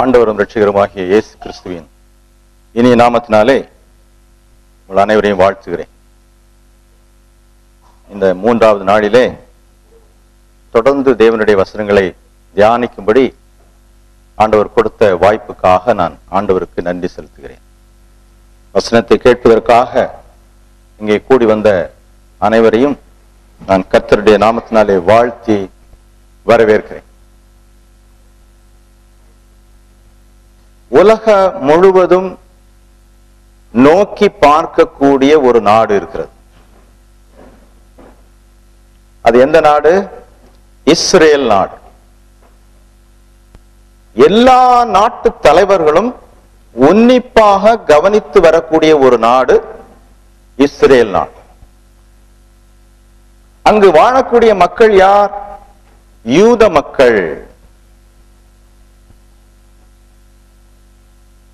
ஆண்டவரும் இரட்சகருமாகிய இயேசு கிறிஸ்துவின் இனிய நாமத்தினாலே உங்கள் அனைவரையும் வாழ்த்துகிறேன். இந்த மூன்றாவது நாளிலே தொடர்ந்து தேவனுடைய வசனங்களை தியானிக்கும்படி ஆண்டவர் கொடுத்த வாய்ப்புக்காக நான் ஆண்டவருக்கு நன்றி செலுத்துகிறேன். வசனத்தை கேட்பதற்காக இங்கே கூடி வந்த அனைவரையும் நான் கர்த்தருடைய நாமத்தினாலே வாழ்த்தி வரவேற்கிறேன். உலக முழுவதும் நோக்கி பார்க்கக்கூடிய ஒரு நாடு இருக்கிறது. அது எந்த நாடு? இஸ்ரேல் நாடு. எல்லா நாட்டு தலைவர்களும் உன்னிப்பாக கவனித்து வரக்கூடிய ஒரு நாடு இஸ்ரேல் நாடு. அங்கு வாழக்கூடிய மக்கள் யார்? யூத மக்கள்.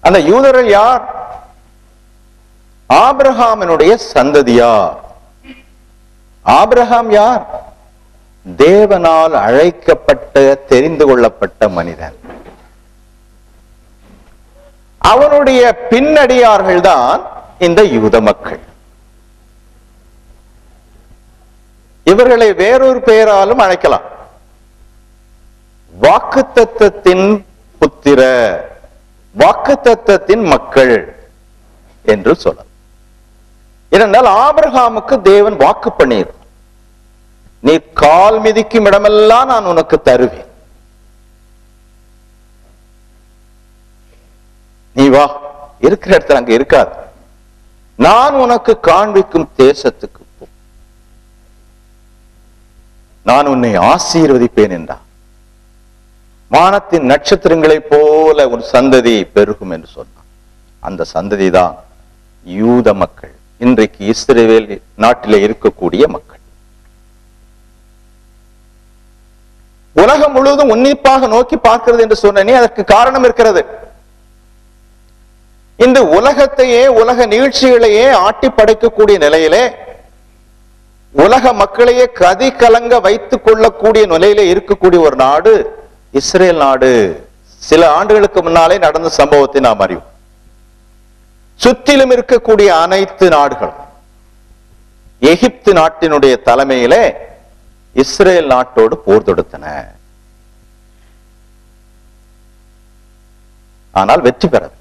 அந்த யூதர்கள் யார்? ஆபிரகாமினுடைய சந்ததியார். ஆபிரகாம் யார்? தேவனால் அழைக்கப்பட்ட தெரிந்து கொள்ளப்பட்ட மனிதன். அவனுடைய பின்னடியார்கள் தான் இந்த யூத மக்கள். இவர்களை வேறொரு பெயராலும் அழைக்கலாம். வாக்குத்தத்தத்தின் புத்திர, வாக்குத்தத்தத்தின் மக்கள் என்று சொல்லலாம். ஏனென்றால் ஆபிரகாமுக்கு தேவன் வாக்கு பண்ணியிருந்தார், நீ கால் மிதிக்கும் இடமெல்லாம் நான் உனக்கு தருவேன், நீ வா, இருக்கிற இடத்துல அங்க இருக்காது, நான் உனக்கு காண்பிக்கும் தேசத்துக்கு போ, நான் உன்னை ஆசீர்வதிப்பேன் என்றார். வானத்தின் நட்சத்திரங்களைப் போல ஒரு சந்ததி பெருகும் என்று சொன்னார். அந்த சந்ததி தான் யூத மக்கள், இன்றைக்கு இஸ்ரவேல் நாட்டிலே இருக்கக்கூடிய மக்கள். உலகம் முழுவதும் உன்னிப்பாக நோக்கி பார்க்கிறது என்று சொன்னேனே, அதற்கு காரணம் இருக்கிறது. இந்த உலகத்தையே, உலக நிகழ்ச்சிகளையே ஆட்டி படைக்கக்கூடிய நிலையிலே, உலக மக்களையே கதி கலங்க வைத்துக் கொள்ளக்கூடிய நிலையிலே இருக்கக்கூடிய ஒரு நாடு இஸ்ரேல் நாடு. சில ஆண்டுகளுக்கு முன்னாலே நடந்த சம்பவத்தை நாம் அறிவோம். சுற்றிலும் இருக்கக்கூடிய அனைத்து நாடுகளும் எகிப்து நாட்டினுடைய தலைமையிலே இஸ்ரேல் நாட்டோடு போர் தொடுத்தன. ஆனால் வெற்றி பெறவில்லை.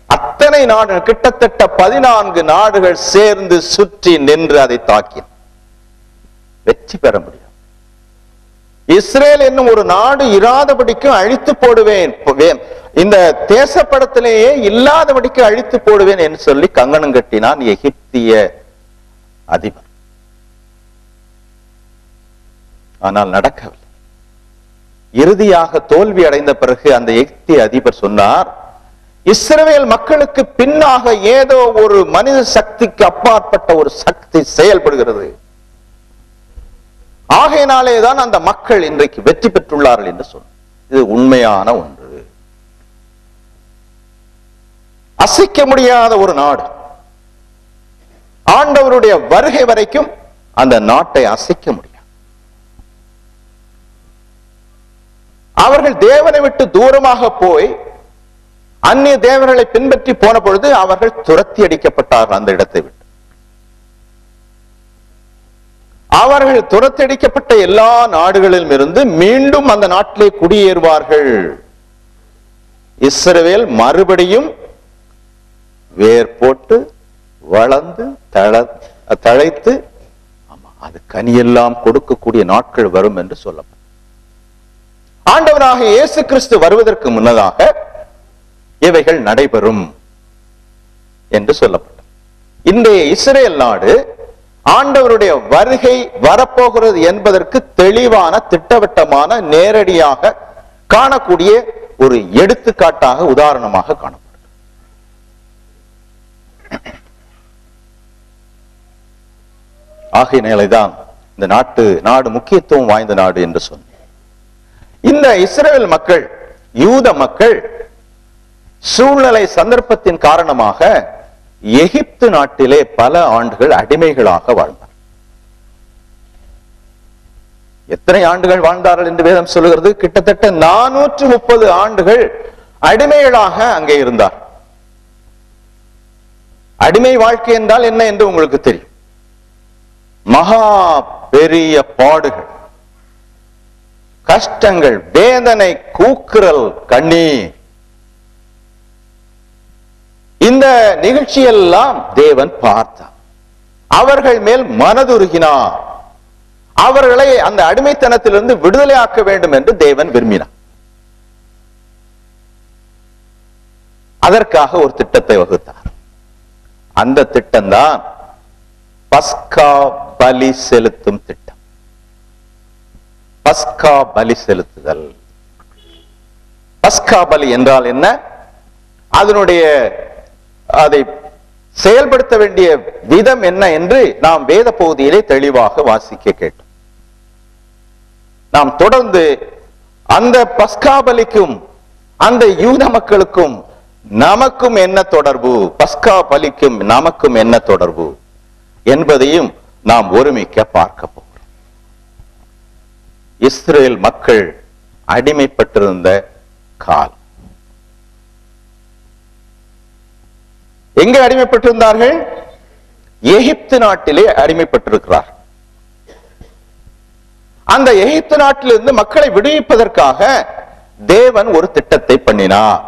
அத்தனை நாடுகள், கிட்டத்தட்ட 14 நாடுகள் சேர்ந்து சுற்றி நின்று அதை தாக்கின. வெற்றி பெற முடியும். இஸ்ரேல் என்னும் ஒரு நாடு இராதபடிக்கும் அழித்து போடுவேன், இந்த தேசப்படத்திலேயே இல்லாதபடிக்கு அழித்து போடுவேன் என்று சொல்லி கங்கணம் கட்டினான் எகிப்திய அதிபர். ஆனால் நடக்கவில்லை. இறுதியாக தோல்வி அடைந்த பிறகு அந்த எகிப்திய அதிபர் சொன்னார், இஸ்ரவேல் மக்களுக்கு பின்னாக ஏதோ ஒரு மனித சக்திக்கு அப்பாற்பட்ட ஒரு சக்தி செயல்படுகிறது, ஆகையினாலேதான் அந்த மக்கள் இன்றைக்கு வெற்றி பெற்றுள்ளார்கள் என்று சொன்னார். இது உண்மையான ஒன்று. அசைக்க முடியாத ஒரு நாடு. ஆண்டவருடைய வருகை வரைக்கும் அந்த நாட்டை அசைக்க முடியாது. அவர்கள் தேவனை விட்டு தூரமாக போய் அந்நிய தேவர்களை பின்பற்றி போன பொழுது அவர்கள் துரத்தி அடிக்கப்பட்டார்கள். அந்த இடத்தை விட்டு அவர்கள் துரத்தடிக்கப்பட்ட எல்லா நாடுகளிலும் இருந்து மீண்டும் அந்த நாட்டிலே குடியேறுவார்கள். இஸ்ரவேல் மறுபடியும் வேர் போட்டு வளர்ந்து தழைத்து அது கனியெல்லாம் கொடுக்கக்கூடிய நாட்கள் வரும் என்று சொல்லப்படும். ஆண்டவராக இயேசு கிறிஸ்து வருவதற்கு முன்னதாக இவைகள் நடைபெறும் என்று சொல்லப்பட்டது. இன்றைய இஸ்ரேல் நாடு ஆண்டவருடைய வருகை வரப்போகிறது என்பதற்கு தெளிவான, திட்டவட்டமான, நேரடியாக காணக்கூடிய ஒரு எடுத்துக்காட்டாக, உதாரணமாக காணப்படும். ஆகையினால்தான் இந்த நாடு முக்கியத்துவம் வாய்ந்த நாடு என்று சொன்னேன். இந்த இஸ்ரவேல் மக்கள், யூத மக்கள் சூழ்நிலை சந்தர்ப்பத்தின் காரணமாக எகிப்து நாட்டிலே பல ஆண்டுகள் அடிமைகளாக வாழ்ந்தார். எத்தனை ஆண்டுகள் வாழ்ந்தார்கள் என்று வேதம் சொல்லுகிறது? கிட்டத்தட்ட 430 ஆண்டுகள் அடிமைகளாக அங்கே இருந்தார். அடிமை வாழ்க்கை என்றால் என்ன என்று உங்களுக்கு தெரியும். மகா பெரிய பாடுகள், கஷ்டங்கள், வேதனை, கூக்குரல், கண்ணீர். இந்த நிகழ்ச்சியெல்லாம் தேவன் பார்த்தார். அவர்கள் மேல் மனதுருகினார். அவர்களை அந்த அடிமைத்தனத்திலிருந்து விடுதலையாக்க வேண்டும் என்று தேவன் விரும்பினார். அதற்காக ஒரு திட்டத்தை வகுத்தார். அந்த திட்டம்தான் பஸ்கா பலி செலுத்தும் திட்டம். பஸ்கா பலி செலுத்துதல். பஸ்கா பலி என்றால் என்ன? அதனுடைய அதை செயல்படுத்த வேண்டிய விதம் என்ன என்று நாம் வேத பகுதியிலே தெளிவாக வாசிக்க கேட்டோம். நாம் தொடர்ந்து அந்த பஸ்கா பலிக்கும் அந்த யூத மக்களுக்கும் நமக்கும் என்ன தொடர்பு, பஸ்கா பலிக்கும் நமக்கும் என்ன தொடர்பு என்பதையும் நாம் ஒருமிக்க பார்க்க போகிறோம். இஸ்ரேல் மக்கள் அடிமைப்பட்டிருந்த காலம். எங்கே அடிமைப்பட்டிருந்தார்கள்? எகிப்து நாட்டிலே அடிமைப்பட்டிருக்கிறார். அந்த எகிப்து நாட்டிலிருந்து மக்களை விடுவிப்பதற்காக தேவன் ஒரு திட்டத்தை பண்ணினார்.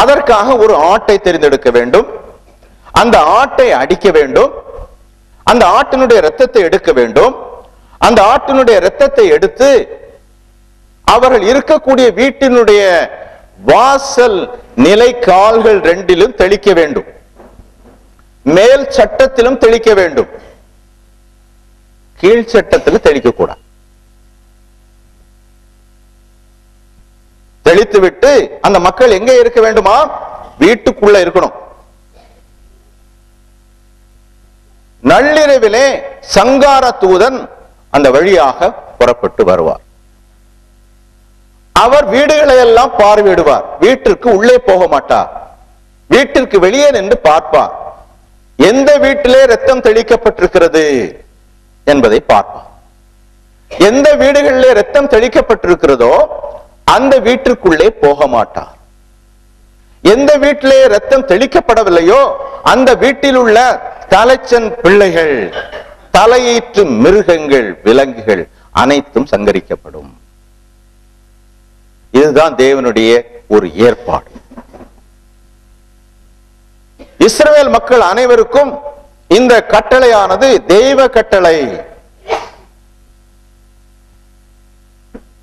அதற்காக ஒரு ஆட்டை தெரிந்தெடுக்க வேண்டும். அந்த ஆட்டை அடிக்க வேண்டும். அந்த ஆட்டினுடைய இரத்தத்தை எடுக்க வேண்டும். அந்த ஆட்டினுடைய இரத்தத்தை எடுத்து அவர்கள் இருக்கக்கூடிய வீட்டினுடைய வாசல் நிலை கால்கள் ரெண்டிலும் தெளிக்க வேண்டும். மேல் சட்டத்திலும் தெளிக்க வேண்டும். கீழ் சட்டத்திலும் தெளிக்க கூடாது. தெளித்து விட்டு அந்த மக்கள் எங்கே இருக்க வேண்டுமா? வீட்டுக்குள்ள இருக்கணும். நள்ளிரவிலே சங்கார தூதன் அந்த வழியாக புறப்பட்டு வருவார். அவர் வீடுகளை எல்லாம் பார்வையிடுவார். வீட்டிற்கு உள்ளே போக மாட்டார். வீட்டிற்கு வெளியே நின்று பார்ப்பார். எந்த வீட்டிலே ரத்தம் தெளிக்கப்பட்டிருக்கிறது என்பதை பார்ப்பார். எந்த வீடுகளிலே ரத்தம் தெளிக்கப்பட்டிருக்கிறதோ அந்த வீட்டிற்குள்ளே போக மாட்டார். எந்த வீட்டிலே ரத்தம் தெளிக்கப்படவில்லையோ அந்த வீட்டில் உள்ள தலைச்சன் பிள்ளைகள், தலையீற்று மிருகங்கள், விலங்குகள் அனைத்தும் சங்கரிக்கப்படும். இதுதான் தேவனுடைய ஒரு ஏற்பாடு. இஸ்ரவேல் மக்கள் அனைவருக்கும் இந்த கட்டளையானது தெய்வ கட்டளை.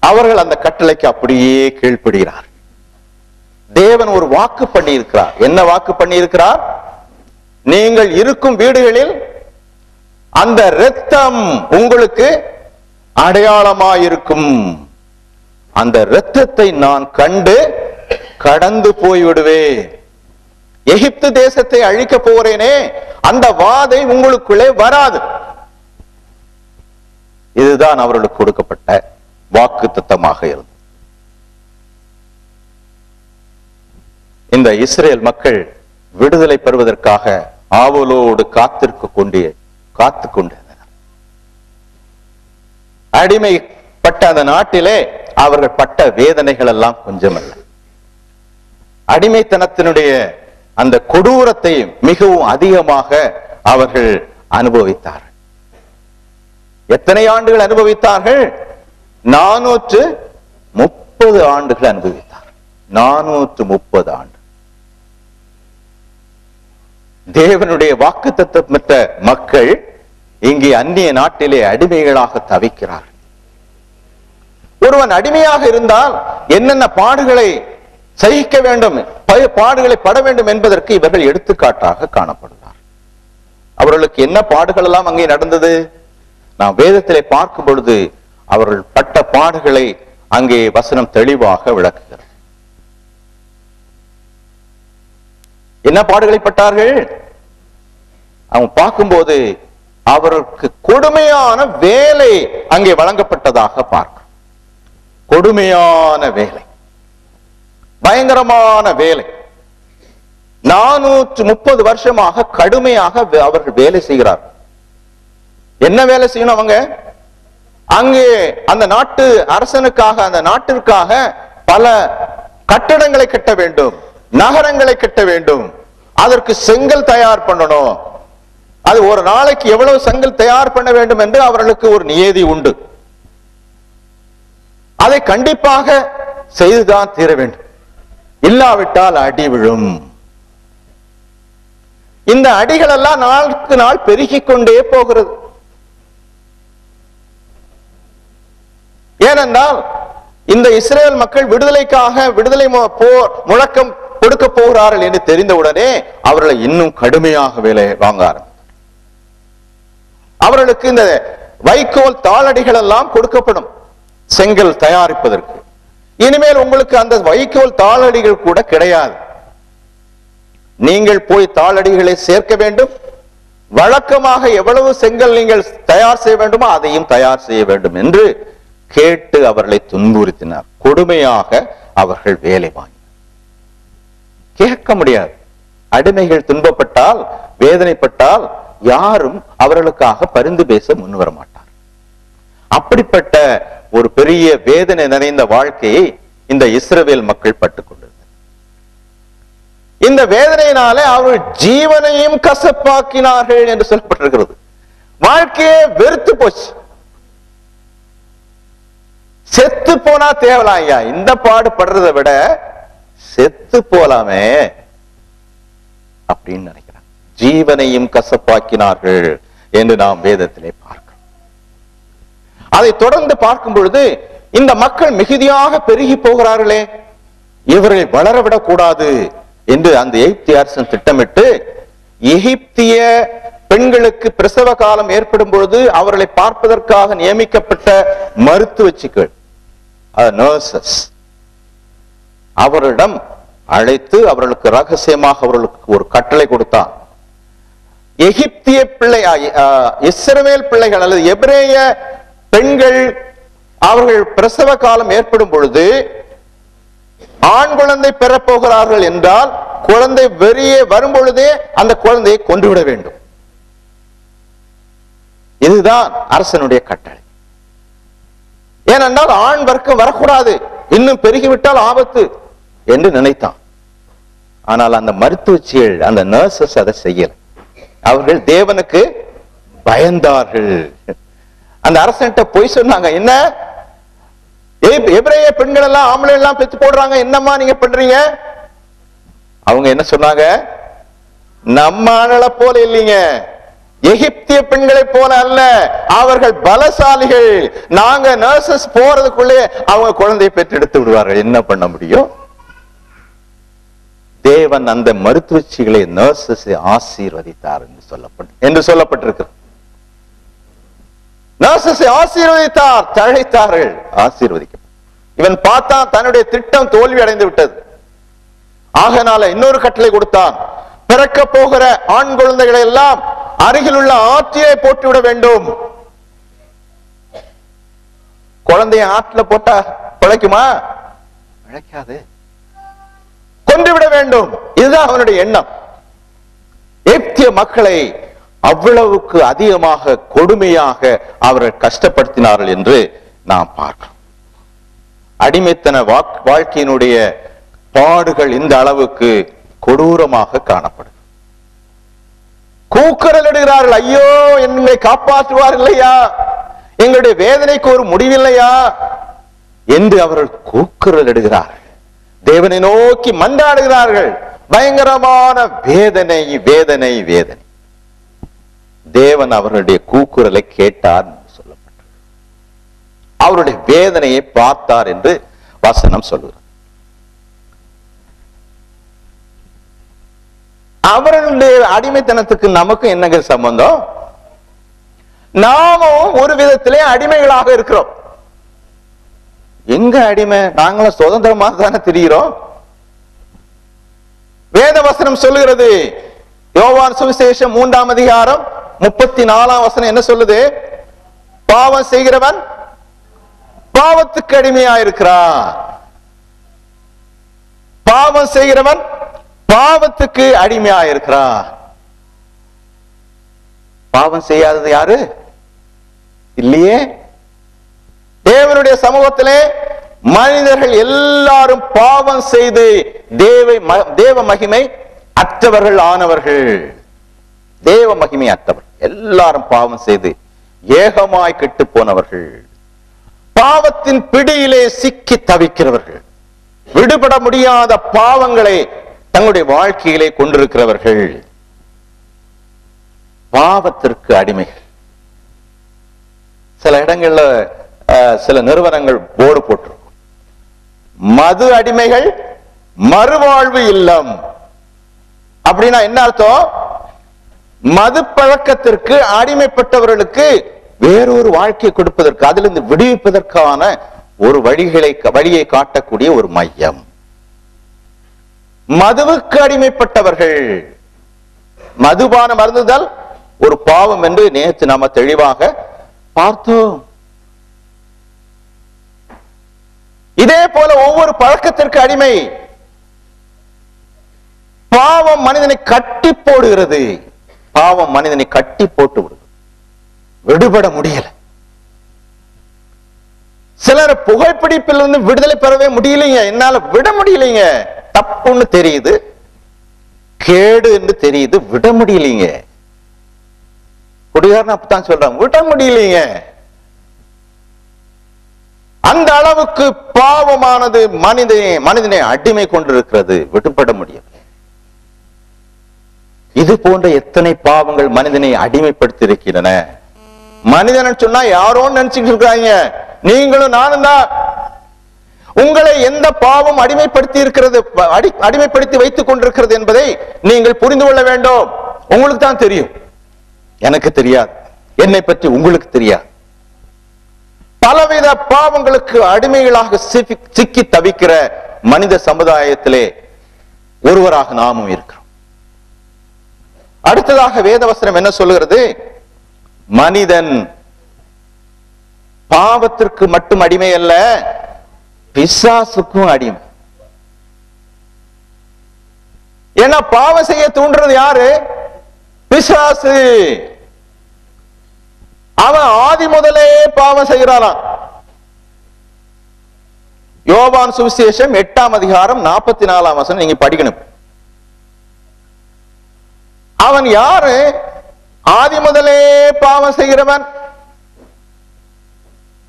அவர்கள் அந்த கட்டளைக்கு அப்படியே கீழ்ப்படுகிறார். தேவன் ஒரு வாக்கு பண்ணி இருக்கிறார். என்ன வாக்கு பண்ணி இருக்கிறார்? நீங்கள் இருக்கும் வீடுகளில் அந்த இரத்தம் உங்களுக்கு அடையாளமாயிருக்கும். அந்த இரத்தத்தை நான் கண்டு கடந்து போய்விடுவேன். எகிப்து தேசத்தை அழிக்க போறேனே, அந்த வாதை உங்களுக்குள்ளே வராது. இதுதான் அவர்களுக்கு கொடுக்கப்பட்ட வாக்கு தத்தமாக இருந்தது. இந்த இஸ்ரேல் மக்கள் விடுதலை பெறுவதற்காக ஆவலோடு காத்து கொண்டிருந்தனர். அடிமைப்பட்ட அந்த நாட்டிலே அவர்கள் பட்ட வேதனைகள் எல்லாம் கொஞ்சமல்ல. அடிமைத்தனத்தினுடைய அந்த கொடூரத்தை மிகவும் அதிகமாக அவர்கள் அனுபவித்தார்கள். எத்தனை ஆண்டுகள் அனுபவித்தார்கள்? 430 ஆண்டுகள் அனுபவித்தார். 430 ஆண்டு. தேவனுடைய வாக்குத்தத்தம் பெற்ற மக்கள் இங்கே அந்நிய நாட்டிலே அடிமைகளாக தவிக்கிறார்கள். ஒருவன் அடிமையாக இருந்தால் என்னென்ன பாடுகளை சகிக்க வேண்டும், பாடுகளை பட வேண்டும் என்பதற்கு இவர்கள் எடுத்துக்காட்டாக காணப்படுகிறார். அவர்களுக்கு என்ன பாடுகள் எல்லாம் அங்கே நடந்தது நாம் வேதத்திலே பார்க்கும் பொழுது அவர்கள் பட்ட பாடுகளை அங்கே வசனம் தெளிவாக விளக்குகிறது. என்ன பாடுகளை பட்டார்கள்? அவங்க பார்க்கும்போது அவர்களுக்கு கொடுமையான வேலை அங்கே வழங்கப்பட்டதாக பார்க்கிறோம். கொடுமையான வேலை, பயங்கரமான வேலை. 430 வருஷமாக கடுமையாக அவர்கள் வேலை செய்கிறார்கள். என்ன வேலை செய்யணும்? அவங்க அங்கே அந்த நாட்டு அரசனுக்காக, அந்த நாட்டிற்காக பல கட்டடங்களை கட்ட வேண்டும், நகரங்களை கட்ட வேண்டும். அதற்கு செங்கல் தயார் பண்ணணும். அது ஒரு நாளைக்கு எவ்வளவு செங்கல் தயார் பண்ண வேண்டும் என்று அவர்களுக்கு ஒரு நியதி உண்டு. அதை கண்டிப்பாக செய்துதான் தீர வேண்டும், இல்லாவிட்டால் அடி விழும். இந்த அடிகள் எல்லாம் நாளுக்கு நாள் பெருகிக் கொண்டே போகிறது. ஏனென்றால் இந்த இஸ்ரேல் மக்கள் விடுதலைக்காக விடுதலை போர் முழக்கம் கொடுக்க போகிறார்கள் என்று தெரிந்தவுடனே அவர்களை இன்னும் கடுமையாக வேலை வாங்க ஆரம்பித்தார். அவர்களுக்கு இந்த வைக்கோல் தாளடிகள் எல்லாம் கொடுக்கப்படும் செங்கல் தயாரிப்பதற்கு. இனிமேல் உங்களுக்கு அந்த வைக்கோல் தாளடிகள் கூட கிடையாது. நீங்கள் போய் தாளடிகளை சேர்க்க வேண்டும். வழக்கமாக எவ்வளவு செங்கல் நீங்கள் தயார் செய்ய வேண்டுமோ அதையும் தயார் செய்ய வேண்டும் என்று கேட்டு அவர்களை துன்புறுத்தினார். கொடுமையாக அவர்கள் வேலை வாங்கி கேட்க முடியாது. அடிமைகள் துன்பப்பட்டால், வேதனைப்பட்டால் யாரும் அவர்களுக்காக பரிந்து பேச முன்வர மாட்டார். அப்படிப்பட்ட ஒரு பெரிய வேதனை நிறைந்த வாழ்க்கையை இந்த இஸ்ரவேல் மக்கள் பட்டுக்கொண்டது. இந்த வேதனையினாலே அவர்கள் ஜீவனையும் கசப்பாக்கினார்கள் என்று சொல்லப்பட்டிருக்கிறது. வாழ்க்கையே வெறுத்து போச்சு. செத்து போனா தேவலாம் ஐயா, இந்த பாடுபடுறதை விட செத்து போலாமே அப்படின்னு நினைக்கிறார். ஜீவனையும் கசப்பாக்கினார்கள் என்று நாம் வேதத்திலே பார்க்கிறோம். அதை தொடர்ந்து பார்க்கும் பொழுது இந்த மக்கள் மிகுதியாக பெருகி போகிறார்களே, இவர்களை வளரவிடக் கூடாது என்று அந்த எகிப்திய அரசன் திட்டமிட்டு எகிப்திய பெண்களுக்கு பிரசவ காலம் ஏற்படும் பொழுது அவர்களை பார்ப்பதற்காக நியமிக்கப்பட்ட மருத்துவச்சிகள், நர்சஸ், அவரிடம் அழைத்து அவர்களுக்கு ரகசியமாக அவர்களுக்கு ஒரு கட்டளை கொடுத்தான். எகிப்திய பிள்ளை, இஸ்ரவேல் பிள்ளைகள் அல்லது எபிரேய பெண்கள் அவர்கள் பிரசவ காலம் ஏற்படும் பொழுது ஆண் குழந்தை பெறப்போகிறார்கள் என்றால் குழந்தை வெளியே வரும் பொழுதே அந்த குழந்தையை கொன்றுவிட வேண்டும். இதுதான் அரசனுடைய கட்டளை. ஏனென்றால் ஆண் வர்க்கம் வரக்கூடாது, இன்னும் பெருகிவிட்டால் ஆபத்து என்று நினைத்தான். ஆனால் அந்த மருத்துவச்சிகள், அந்த நர்சஸ் அதை செய்யல. அவர்கள் தேவனுக்கு பயந்தார்கள். அந்த அரசன்ட்ட போய் சொன்னாங்க, என்ன எபிரேய பெண்கள் எல்லாம் ஆம்பளை எல்லாம் பெத்து போடுறாங்க, என்னம்மா நீங்க பண்றீங்க? அவங்க என்ன சொன்னாங்க, நம்ம ஆண்களை போல இல்லைங்க, எகிப்திய பெண்களை போல அல்ல, அவர்கள் பலசாலிகள், நாங்க நர்சஸ் போறதுக்குள்ளே அவங்க குழந்தையை பெற்றெடுத்து விடுவார்கள், என்ன பண்ண முடியும்? தேவன் அந்த மருத்துவச்சிகளை நர்சஸ் ஆசீர்வதித்தார் என்று சொல்லப்பட்டிருக்கு. நர்சஸை ஆசீர்வதித்தார், தழைத்தார்கள், ஆசீர்வதிக்க. இவன் பார்த்தா தன்னுடைய திட்டம் தோல்வி அடைந்து விட்டது. ஆகனால இன்னொரு கட்டளை கொடுத்தான், பிறக்க போகிற ஆண் குழந்தைகளை எல்லாம் அருகில் உள்ள ஆற்றிலே போட்டு விட வேண்டும். குழந்தைய ஆற்றுல போட்டா பிழைக்குமா? பிழைக்காது, கொன்றுவிட வேண்டும். இதுதான் அவனுடைய எண்ணம். எகிப்திய மக்களை அவ்வளவுக்கு அதிகமாக கொடுமையாக அவர்கள் கஷ்டப்படுத்தினார்கள் என்று நாம் பார்க்கிறோம். அடிமைத்தன வாழ்க்கையினுடைய பாடுகள் இந்த அளவுக்கு கொடூரமாக காணப்படும். கூக்குரல் இடுகிறார்கள், ஐயோ என்னை காப்பாற்றுவார் இல்லையா, எங்களுடைய வேதனைக்கு ஒரு முடிவில்லையா என்று அவர்கள் கூக்குரல் இடுகிறார்கள். தேவனை நோக்கி மன்றாடுகிறார்கள். பயங்கரமான வேதனை, வேதனை, வேதனை. தேவன் அவர்களுடைய கூக்குரலை கேட்டார் என்று சொல்லப்பட்டது. அவருடைய வேதனையை பார்த்தார் என்று வசனம் சொல்லுகிறது. அவர்களுடைய அடிமைத்தனத்துக்கு நமக்கு என்னங்க சம்பந்தம்? நாமும் ஒரு விதத்திலே அடிமைகளாக இருக்கிறோம். எங்க அடிமை? நாங்களும் சுதந்திரமாக தானே திரிகிறோம். வேத வசனம் சொல்லுகிறது, யோவான் சுவிசேஷம் 3ஆம் அதிகாரம் 34ஆம் வசனம் என்ன சொல்லுது? பாவம் செய்கிறவன் பாவத்துக்கு அடிமையா இருக்கிறான். பாவம் செய்கிறவன் பாவத்துக்கு அடிமையா இருக்கிறான். பாவம் செய்யாதது யாரு? இல்லையே. தேவனுடைய சமூகத்திலே மனிதர்கள் எல்லாரும் பாவம் செய்து தேவ மகிமை அற்றவர்கள் ஆனவர்கள். தேவ மகிமை அற்றவர் எல்லாரும் பாவம் செய்து ஏகமாய் கெட்டு போனவர்கள், பாவத்தின் பிடியிலே சிக்கி தவிக்கிறவர்கள், விடுபட முடியாத பாவங்களை தங்களுடைய வாழ்க்கையிலே கொண்டிருக்கிறவர்கள், பாவத்திற்கு அடிமைகள். சில இடங்கள்ல சில நிறுவனங்கள் போர்டு போட்டிருக்கும், மது அடிமைகள் மறுவாழ்வு இல்லம். அப்படின்னா என்ன அர்த்தம்? மது பழக்கத்திற்கு அடிமைப்பட்டவர்களுக்கு வேறொரு வாழ்க்கையை கொடுப்பதற்கு, அதிலிருந்து விடுவிப்பதற்கான ஒரு வழியை காட்டக்கூடிய ஒரு மையம். மதுவுக்கு அடிமைப்பட்டவர்கள், மதுபானம் அருந்துதல் ஒரு பாவம் என்று நேற்று நாம தெளிவாக பார்த்தோம். இதே போல ஒவ்வொரு பழக்கத்திற்கு அடிமை. பாவம் மனிதனை கட்டி போடுகிறது, பாவம் மனிதனை கட்டி போட்டு விடுது, விடுபட முடியல. சிலர் புகைப்பிடிப்பில் இருந்து விடுதலை பெறவே முடியலைங்க, என்னால விட முடியலைங்க, தப்புன்னு தெரியுது, கேடு என்று தெரியுது, விட முடியலைங்க. குடிகாரன் அப்பதான் சொல்றாங்க, விட முடியலைங்க. அந்த அளவுக்கு பாவமானது மனிதனை அடிமை கொண்டிருக்கிறது, விடுபட முடியும். இது போன்ற எத்தனை பாவங்கள் மனிதனை அடிமைப்படுத்தி இருக்கின்றன. மனிதன் சொன்னா யாரோன்னு நினைச்சுட்டு இருக்காங்க, நீங்களும் நானும் தான். உங்களை எந்த பாவம் அடிமைப்படுத்தி இருக்கிறது, அடிமைப்படுத்தி வைத்துக் கொண்டிருக்கிறது என்பதை நீங்கள் புரிந்து கொள்ள வேண்டும். உங்களுக்கு தான் தெரியும், எனக்கு தெரியாது. என்னை பற்றி உங்களுக்கு தெரியாது. பலவித பாவங்களுக்கு அடிமைகளாக சிக்கி தவிக்கிற மனித சமுதாயத்திலே ஒருவராக நாமும் இருக்கிறோம். அடுத்ததாக வேதவசனம் என்ன சொல்லுகிறது? மனிதன் பாவத்திற்கு மட்டும் அடிமை அல்ல, பிசாசுக்கும் அடிமை. ஏன்னா பாவம் செய்ய தூண்டுறது யாரு? பிசாசு. அவன் ஆதி முதலே பாவம் செய்கிறான். யோவான் சுவிசேஷம் 8ஆம் அதிகாரம் 44ஆம் வசனம் நீங்க படிக்கணும். அவன் யாரு? ஆதி முதலே பாவம் செய்கிறவன்,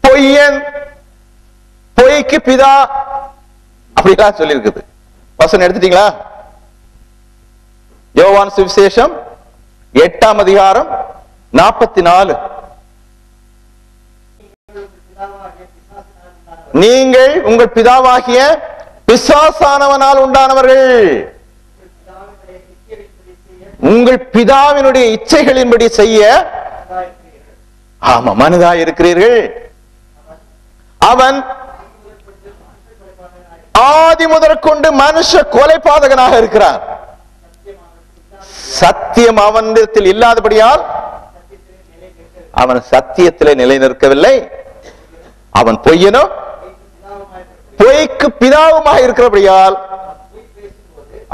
பொய்யன், பொய்க்கு பிதா, அப்படிலாம் சொல்லி இருக்குது. வசனம் எடுத்துட்டீங்களா? யோவான் சுவிசேஷம் 8ஆம் அதிகாரம் 44. நீங்கள் உங்கள் பிதாவாகிய பிசாசானவனால் உண்டானவர்கள், உங்கள் பிதாவினுடைய இச்சைகளின்படி செய்ய ஆமா மனிதாய் இருக்கிறீர்கள். அவன் ஆதி முதற்கொண்டு மனுஷ கொலைபாதகனாக இருக்கிறார். சத்தியம் அவனிடத்தில் இல்லாதபடியால் அவன் சத்தியத்திலே நிலை நிற்கவில்லை. அவன் பொய்யனோ, பொய்க்கு பிதாவுமாக இருக்கிறபடியால்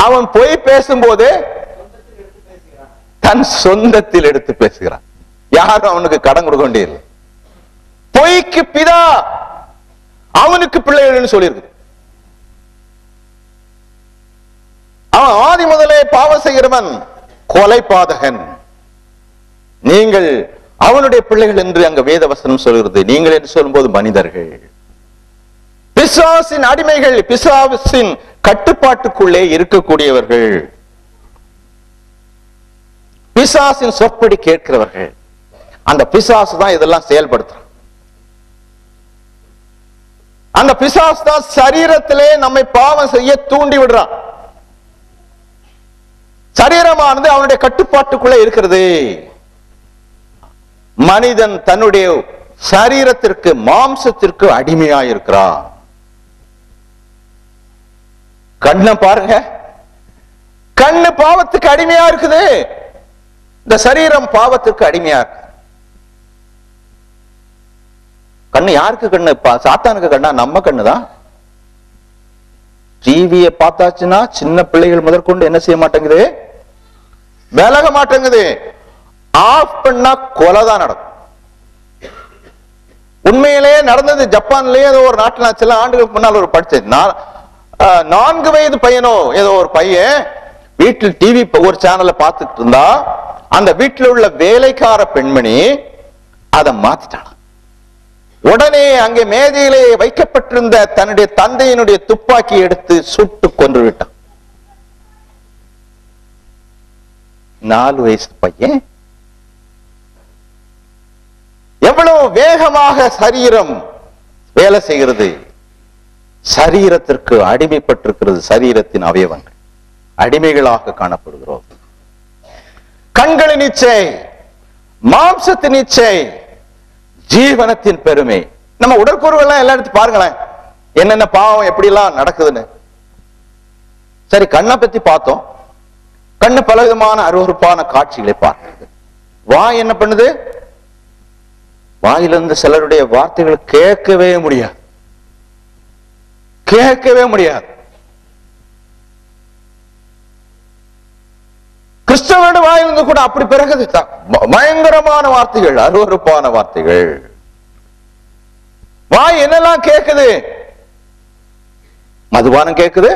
அவன் பொய் பேசும்போது தன் சொந்தத்தில் எடுத்து பேசுகிறான். யாரும் அவனுக்கு கடன் கொடுக்க வேண்டியது. பொய்க்கு பிதா, அவனுக்கு பிள்ளைகள் சொல்லியிருக்கு. அவன் ஆதி முதலே பாவம் செய்கிறவன், கொலைபாதகன். நீங்கள் அவனுடைய பிள்ளைகள் என்று அங்க வேதவசனம் சொல்கிறது. நீங்கள் என்று சொல்லும்போது மனிதர்கள், பிசாசின் அடிமைகள், பிசாசின் கட்டுப்பாட்டுக்குள்ளே இருக்கக்கூடியவர்கள், பிசாசின் சொற்படி கேட்கிறவர்கள். அந்த பிசாசு தான் இதெல்லாம் செயல்படுத்துறான். அந்த பிசாசு தான் சரீரத்திலே நம்மை பாவம் செய்ய தூண்டி விடுறான். சரீரமானது அவனுடைய கட்டுப்பாட்டுக்குள்ளே இருக்கிறது. மனிதன் தன்னுடைய சரீரத்திற்கு, மாம்சத்திற்கு அடிமையாயிருக்கிறான். கண்ணை பாருங்க, கண்ணு பாவத்துக்கு அடிமையா இருக்குது, இந்த சரீரம் பாவத்துக்கு அடிமையா இருக்கு. கண்ணு யாருக்கு கண்ணு? சாத்தானுக்கு கண்ணா? நம்ம கண்ணுதான். டிவியை பார்த்தாச்சுன்னா சின்ன பிள்ளைகள் முதற்கொண்டு என்ன செய்ய மாட்டேங்குது? விலக மாட்டேங்குது. ஆஃப் பண்ணா கொலைதான் நடக்கும். உண்மையிலேயே நடந்தது. ஜப்பான்லயே ஏதோ ஒரு நாட்டில் நான் சில ஆண்டுகளுக்கு முன்னால் ஒரு படிச்சேன். 4 வயது பையனோ ஏதோ ஒரு பையன் வீட்டில் டிவி ஒரு சேனலை பார்த்துட்டு இருந்தா, அந்த வீட்டில் உள்ள வேலைக்கார பெண்மணி அதை மாத்திட்டான். உடனே அங்கே மேஜையிலே வைக்கப்பட்டிருந்த தன்னுடைய தந்தையினுடைய துப்பாக்கி எடுத்து சுட்டு கொன்று விட்டான். 4 வயசு பையன். எவ்வளவு வேகமாக சரீரம் வேலை செய்கிறது. சரீரத்திற்கு அடிமைப்பட்டிருக்கிறது. சரீரத்தின் அவயவங்கள் அடிமைகளாக காணப்படுகிறோம். கண்களின் இச்சை, மாம்சத்தின் இச்சை, ஜீவனத்தின் பெருமை. நம்ம உடற்கூறுகள்லாம் எல்லாம் எடுத்து பாருங்களேன், என்னென்ன பாவம் எப்படி எல்லாம் நடக்குதுன்னு. சரி, கண்ணை பத்தி பார்த்தோம். கண்ணு பலவிதமான அருவருப்பான காட்சிகளை பார்க்கிறது. வாய் என்ன பண்ணுது? வாயிலிருந்து சிலருடைய வார்த்தைகள் கேட்கவே முடியாது, கேட்கவே முடியாது. கிறிஸ்தவனுடைய வாயிலிருந்து கூட அப்படி பிறகு பயங்கரமான வார்த்தைகள், அருவருப்பான வார்த்தைகள். வாய் என்னெல்லாம் கேட்குது? மதுபானம் கேட்குது,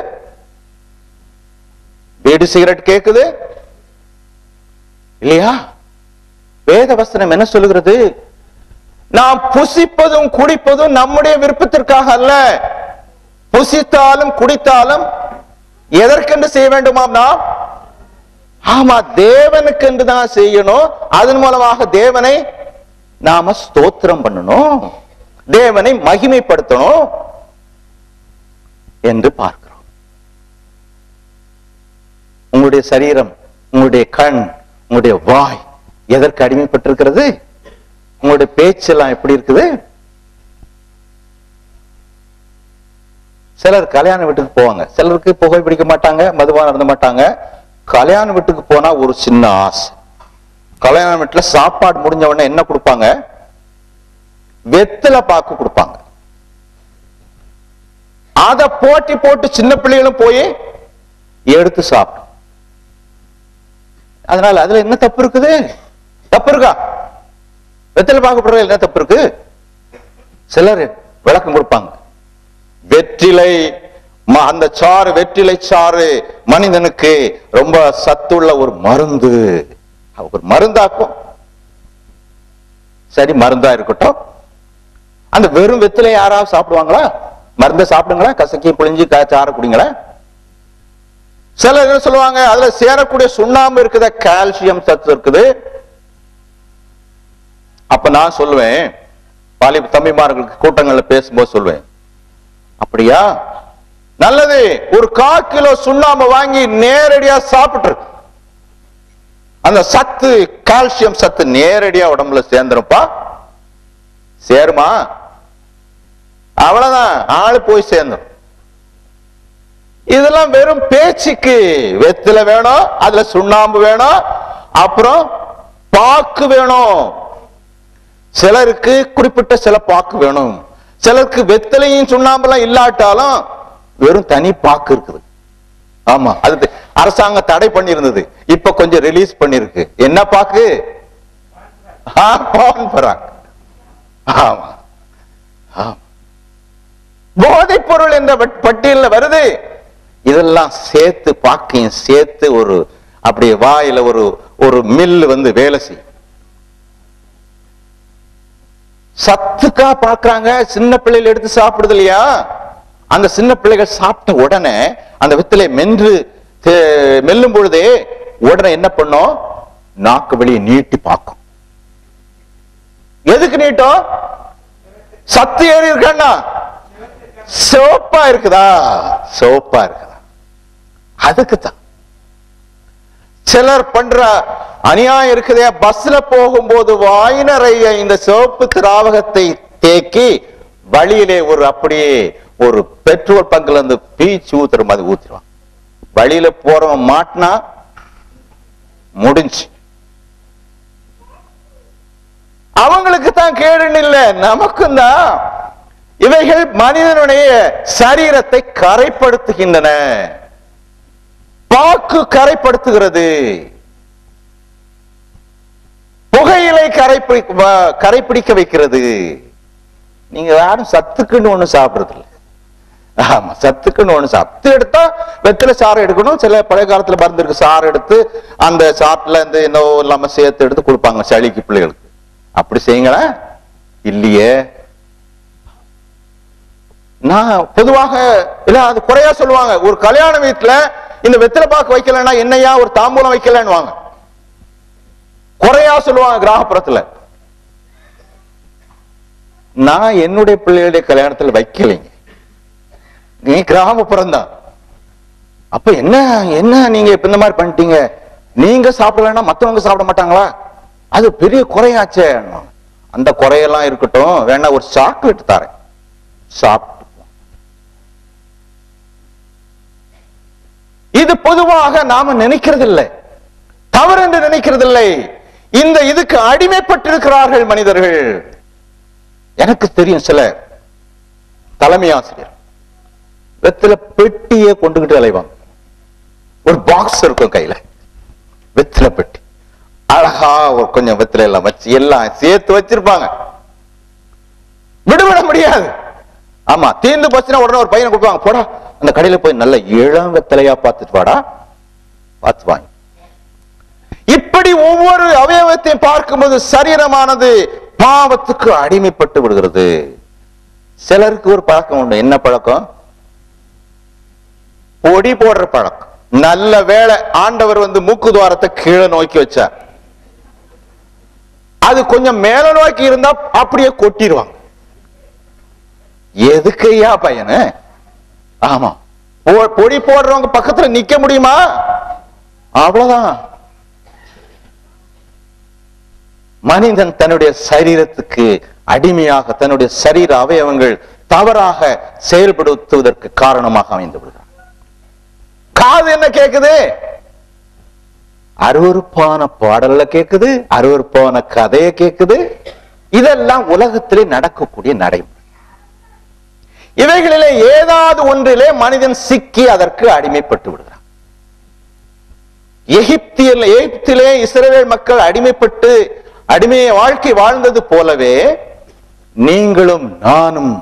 பீடி சிகரெட் கேட்குது இல்லையா? வேத வசனம் என்ன சொல்லுகிறது? நாம் புசிப்பதும் குடிப்பதும் நம்முடைய விருப்பத்திற்காக அல்ல. புசித்தாலும் குடித்தாலும் எதற்கென்று செய்ய வேண்டுமாம்? நாம் ஆமா, தேவனுக்கென்று தான் செய்யணும். அதன் மூலமாக தேவனை நாம ஸ்தோத்திரம் பண்ணணும், தேவனை மகிமைப்படுத்தணும் என்று பார்க்கிறோம். உங்களுடைய சரீரம், உங்களுடைய கண், உங்களுடைய வாய் எதற்கு அடிமைப்பட்டிருக்கிறது? உங்களுடைய பேச்செல்லாம் எப்படி இருக்குது? சிலர் கல்யாண வீட்டுக்கு போவாங்க, சிலருக்கு புகை பிடிக்க மாட்டாங்க, மதுபானம் இருந்த மாட்டாங்க. கல்யாண வீட்டுக்கு போனா ஒரு சின்ன ஆசை. கல்யாண வீட்டுல சாப்பாடு முடிஞ்ச உடனே என்ன கொடுப்பாங்க? வெத்தலை பாக்கு கொடுப்பாங்க. அத போட்டி போட்டு சின்ன பிள்ளைகளும் போய் எடுத்து சாப்பிடும். அதனால அதுல என்ன தப்பு இருக்குது? தப்பு இருக்கா? வெத்தலை பார்க்கப்படுறது என்ன தப்பு இருக்கு? சிலர் விளக்கம் கொடுப்பாங்க. வெற்றிலை, அந்த சாறு, வெற்றிலை சாறு மனிதனுக்கு ரொம்ப சத்துள்ள ஒரு மருந்து, ஒரு மருந்தாக்கும். சரி, மருந்தா இருக்கட்டும். அந்த வெறும் வெற்றிலை யாராவது சாப்பிடுவாங்களா? மருந்தை சாப்பிடுங்களா, கசக்கி புளிஞ்சு சாறு குடிங்களா? சிலர் என்ன சொல்லுவாங்க? அதுல சேரக்கூடிய சுண்ணாம்பு இருக்குதா, கால்சியம் சத்து இருக்குது. அப்ப நான் சொல்லுவேன், வாலிப தம்பிமார்களுக்கு கூட்டங்கள்ல பேசும்போது சொல்லுவேன், அப்படியா, நல்லது, ஒரு 1/4 கிலோ சுண்ணாம்பு வாங்கி நேரடியா சாப்பிட்டு அந்த சத்து, கால்சியம் சத்து நேரடியா உடம்புல சேர்ந்துருப்பா. சேருமா? அவ்வளவுதான், ஆளு போய் சேர்ந்துடும். இதெல்லாம் வெறும் பேச்சுக்கு. வெத்தில வேணும், அதுல சுண்ணாம்பு வேணும், அப்புறம் பாக்கு வேணும். சிலருக்கு குறிப்பிட்ட சில பாக்கு வேணும். சிலருக்கு வெத்தலையும் சுண்ணாம்பெல்லாம் இல்லாட்டாலும் வெறும் தனி பாக்கு இருக்குது. ஆமா, அது அரசாங்கம் தடை பண்ணி இருந்தது, இப்ப கொஞ்சம் ரிலீஸ் பண்ணிருக்கு. என்ன பாக்கு? ஆமா, போதைப் பொருள் என்ற பட்டியலில் வருது. இதெல்லாம் சேர்த்து, பாக்கையும் சேர்த்து ஒரு அப்படி வாயில ஒரு மில்லு வந்து வேலை செய்யும். சத்துக்கா பாக்குறாங்க. சின்ன பிள்ளைகள் எடுத்து சாப்பிடுது இல்லையா? அந்த சின்ன பிள்ளைகள் சாப்பிட்ட உடனே அந்த வித்தலை மெல்லும் பொழுதே உடனே என்ன பண்ணும்? நாக்கு வெளியே நீட்டி பார்க்கும். எதுக்கு நீட்டும்? சத்து ஏறி இருக்கா? சோப்பா இருக்குதா? சோப்பா இருக்குதா? அதுக்குத்தான். சிலர் பண்ற அநியாயம் இருக்குதே, பஸ்ல போகும்போது வாய் நிறைய இந்த சிவப்பு திராவகத்தை தேக்கி வழியிலே அப்படியே ஒரு பெட்ரோல் பங்க்ல இருந்து பீச்சு ஊத்துற மாதிரி ஊத்திடுவான். வழியில போறவன் மாட்டினா முடிஞ்சு. அவங்களுக்கு தான் கேடுன்னு இல்லை, நமக்கும் தான். இவைகள் மனிதனுடைய சரீரத்தை கரைப்படுத்துகின்றன. பாக்கு கரைப்படுத்துகிறது, புகையிலை கரைப்பிடிக்க வைக்கிறது. நீங்க யாரும் சத்துக்குன்னு ஒண்ணு சாப்பிடுறது இல்லை. ஆமா, சத்துக்குன்னு ஒண்ணு சாப்பிட்டு எடுத்தா வெத்தில சாறு எடுக்கணும். சில பழைய காலத்துல மருந்து இருக்கு, சாறு எடுத்து அந்த சாப்பிட்டுல இந்த என்னவோ இல்லாம சேர்த்து எடுத்து கொடுப்பாங்க சளிக்கு பிள்ளைகளுக்கு. அப்படி செய்யுங்களா? இல்லையே. நான் பொதுவாக இல்ல, அது குறையா சொல்லுவாங்க. ஒரு கல்யாண வீட்டுல இந்த வெத்தில பாக்கு வைக்கலன்னா என்னையா ஒரு தாம்பூலம் வைக்கலன்னு வாங்க, குறையா சொல்லுவாங்க கிராமப்புறத்துல. நான் என்னுடைய பிள்ளைகளுடைய கல்யாணத்துல வைக்கலைங்க. நீ கிராமப்புறம் தான். அப்ப என்ன என்ன நீங்க இப்ப இந்த மாதிரி பண்ணிட்டீங்க, நீங்க சாப்பிடலன்னா மத்தவங்க சாப்பிட மாட்டாங்களா? அது பெரிய குறையாச்சே. அந்த குறையெல்லாம் இருக்கட்டும், வேணா ஒரு சாக்லேட் தரேன், சாப்பிட்டு. இது பொதுவாக நாம நினைக்கிறது இல்லை, தவறு என்று நினைக்கிறது இல்லை. இந்த இதுக்கு அடிமைப்பட்டிருக்கிறார்கள் மனிதர்கள். எனக்கு தெரியும் சில தலைமை ஆசிரியர் வெத்தில பெட்டியே கொண்டுகிட்டு அலைவாங்க. ஒரு பாக்ஸ் இருக்கும் கையில, வெத்தில பெட்டி, அழகா ஒரு கொஞ்சம் வெத்தில எல்லாம் வச்சு எல்லாம் சேர்த்து வச்சிருப்பாங்க. விடுவிட முடியாது. ஆமா, தீர்ந்து போச்சுன்னா உடனே ஒரு பையனை கொடுப்பாங்க, போடா அந்த கடையில போய் நல்ல இளம் வெத்தலையா பார்த்துட்டு வாடா, பார்த்து வாங்க. இப்படி ஒவ்வொரு அவயவத்தையும் பார்க்கும்போது சரீரமானது பாவத்துக்கு அடிமைப்பட்டு விடுகிறது. சிலருக்கு ஒரு பழக்கம் உண்டு. என்ன பழக்கம்? பொடி போடுற பழக்கம். நல்ல வேளை ஆண்டவர் மூக்கு துவாரத்தை கீழே நோக்கி வச்சார். அது கொஞ்சம் மேல நோக்கி இருந்தா அப்படியே கொட்டிடுவாங்க. எதுக்கையா பையனு? ஆமா, பொடி போடுறவங்க பக்கத்துல நிக்க முடியுமா? அவ்வளவுதான். மனிதன் தன்னுடைய சரீரத்துக்கு அடிமையாக தன்னுடைய சரீர அவயவங்கள் தவறாக செயல்படுத்துவதற்கு காரணமாக அமைந்து விடுகிறார். காது என்ன கேக்குது? அருவருப்பான பாடல்ல கேக்குது, அருவருப்பான கதையை கேக்குது. இதெல்லாம் உலகத்திலே நடக்கக்கூடிய நடைமுறை. இவைகளிலே ஏதாவது ஒன்றிலே மனிதன் சிக்கி அதற்கு அடிமைப்பட்டு விடுகிறார். எகிப்திலே இஸ்ரவேல் மக்கள் அடிமைப்பட்டு அடிமையை வாழ்க்கை வாழ்ந்தது போலவே நீங்களும் நானும்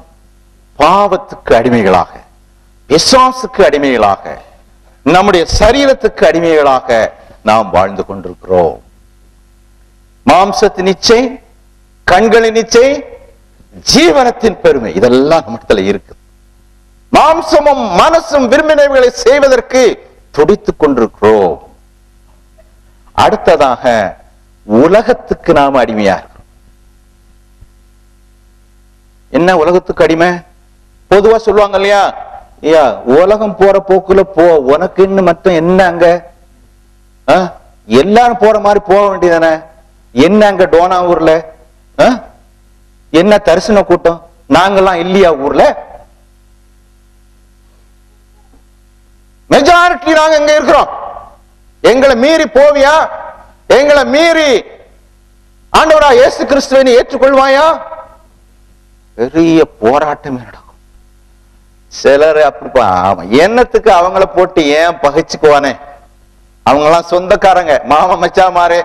பாவத்துக்கு அடிமைகளாக, பிசாசுக்கு அடிமைகளாக, நம்முடைய சரீரத்துக்கு அடிமைகளாக நாம் வாழ்ந்து கொண்டிருக்கிறோம். மாம்சத்தின் இச்சை, கண்களின் இச்சை, ஜீவனத்தின் பெருமை, இதெல்லாம் நம்மிடத்துல இருக்கு. மாம்சமும் மனசும் விரும்பினவைகளை செய்வதற்கு துடித்துக் கொண்டிருக்கிறோம். அடுத்ததாக உலகத்துக்கு நாம அடிமையா இருக்கிறோம். என்ன உலகத்துக்கு அடிமை? பொதுவா சொல்லுவாங்க இல்லையா, ஐயா உலகம் போற போக்குல போ, உனக்குன்னு மட்டும் என்ன அங்க? எல்லாரும் போற மாதிரி போக வேண்டியதானே? என்ன அங்க டோனாவூர்ல என்ன தரிசன கூட்டம்? நாங்கெல்லாம் இல்லையா ஊர்ல? மெஜாரிட்டி நாங்க எங்க இருக்கிறோம்? எங்களை மீறி போவியா? எங்களை மீறி ஆண்டவரா இயேசு கிறிஸ்துவை ஏற்றுக்கொள்வாயா? பெரிய போராட்டமே நடக்கும். சிலர் அப்படி எண்ணத்துக்கு அவங்கள போட்டு ஏன் பகைச்சுக்குவானே? அவங்கெல்லாம் சொந்தக்காரங்க, மாமா மச்சா மாறே.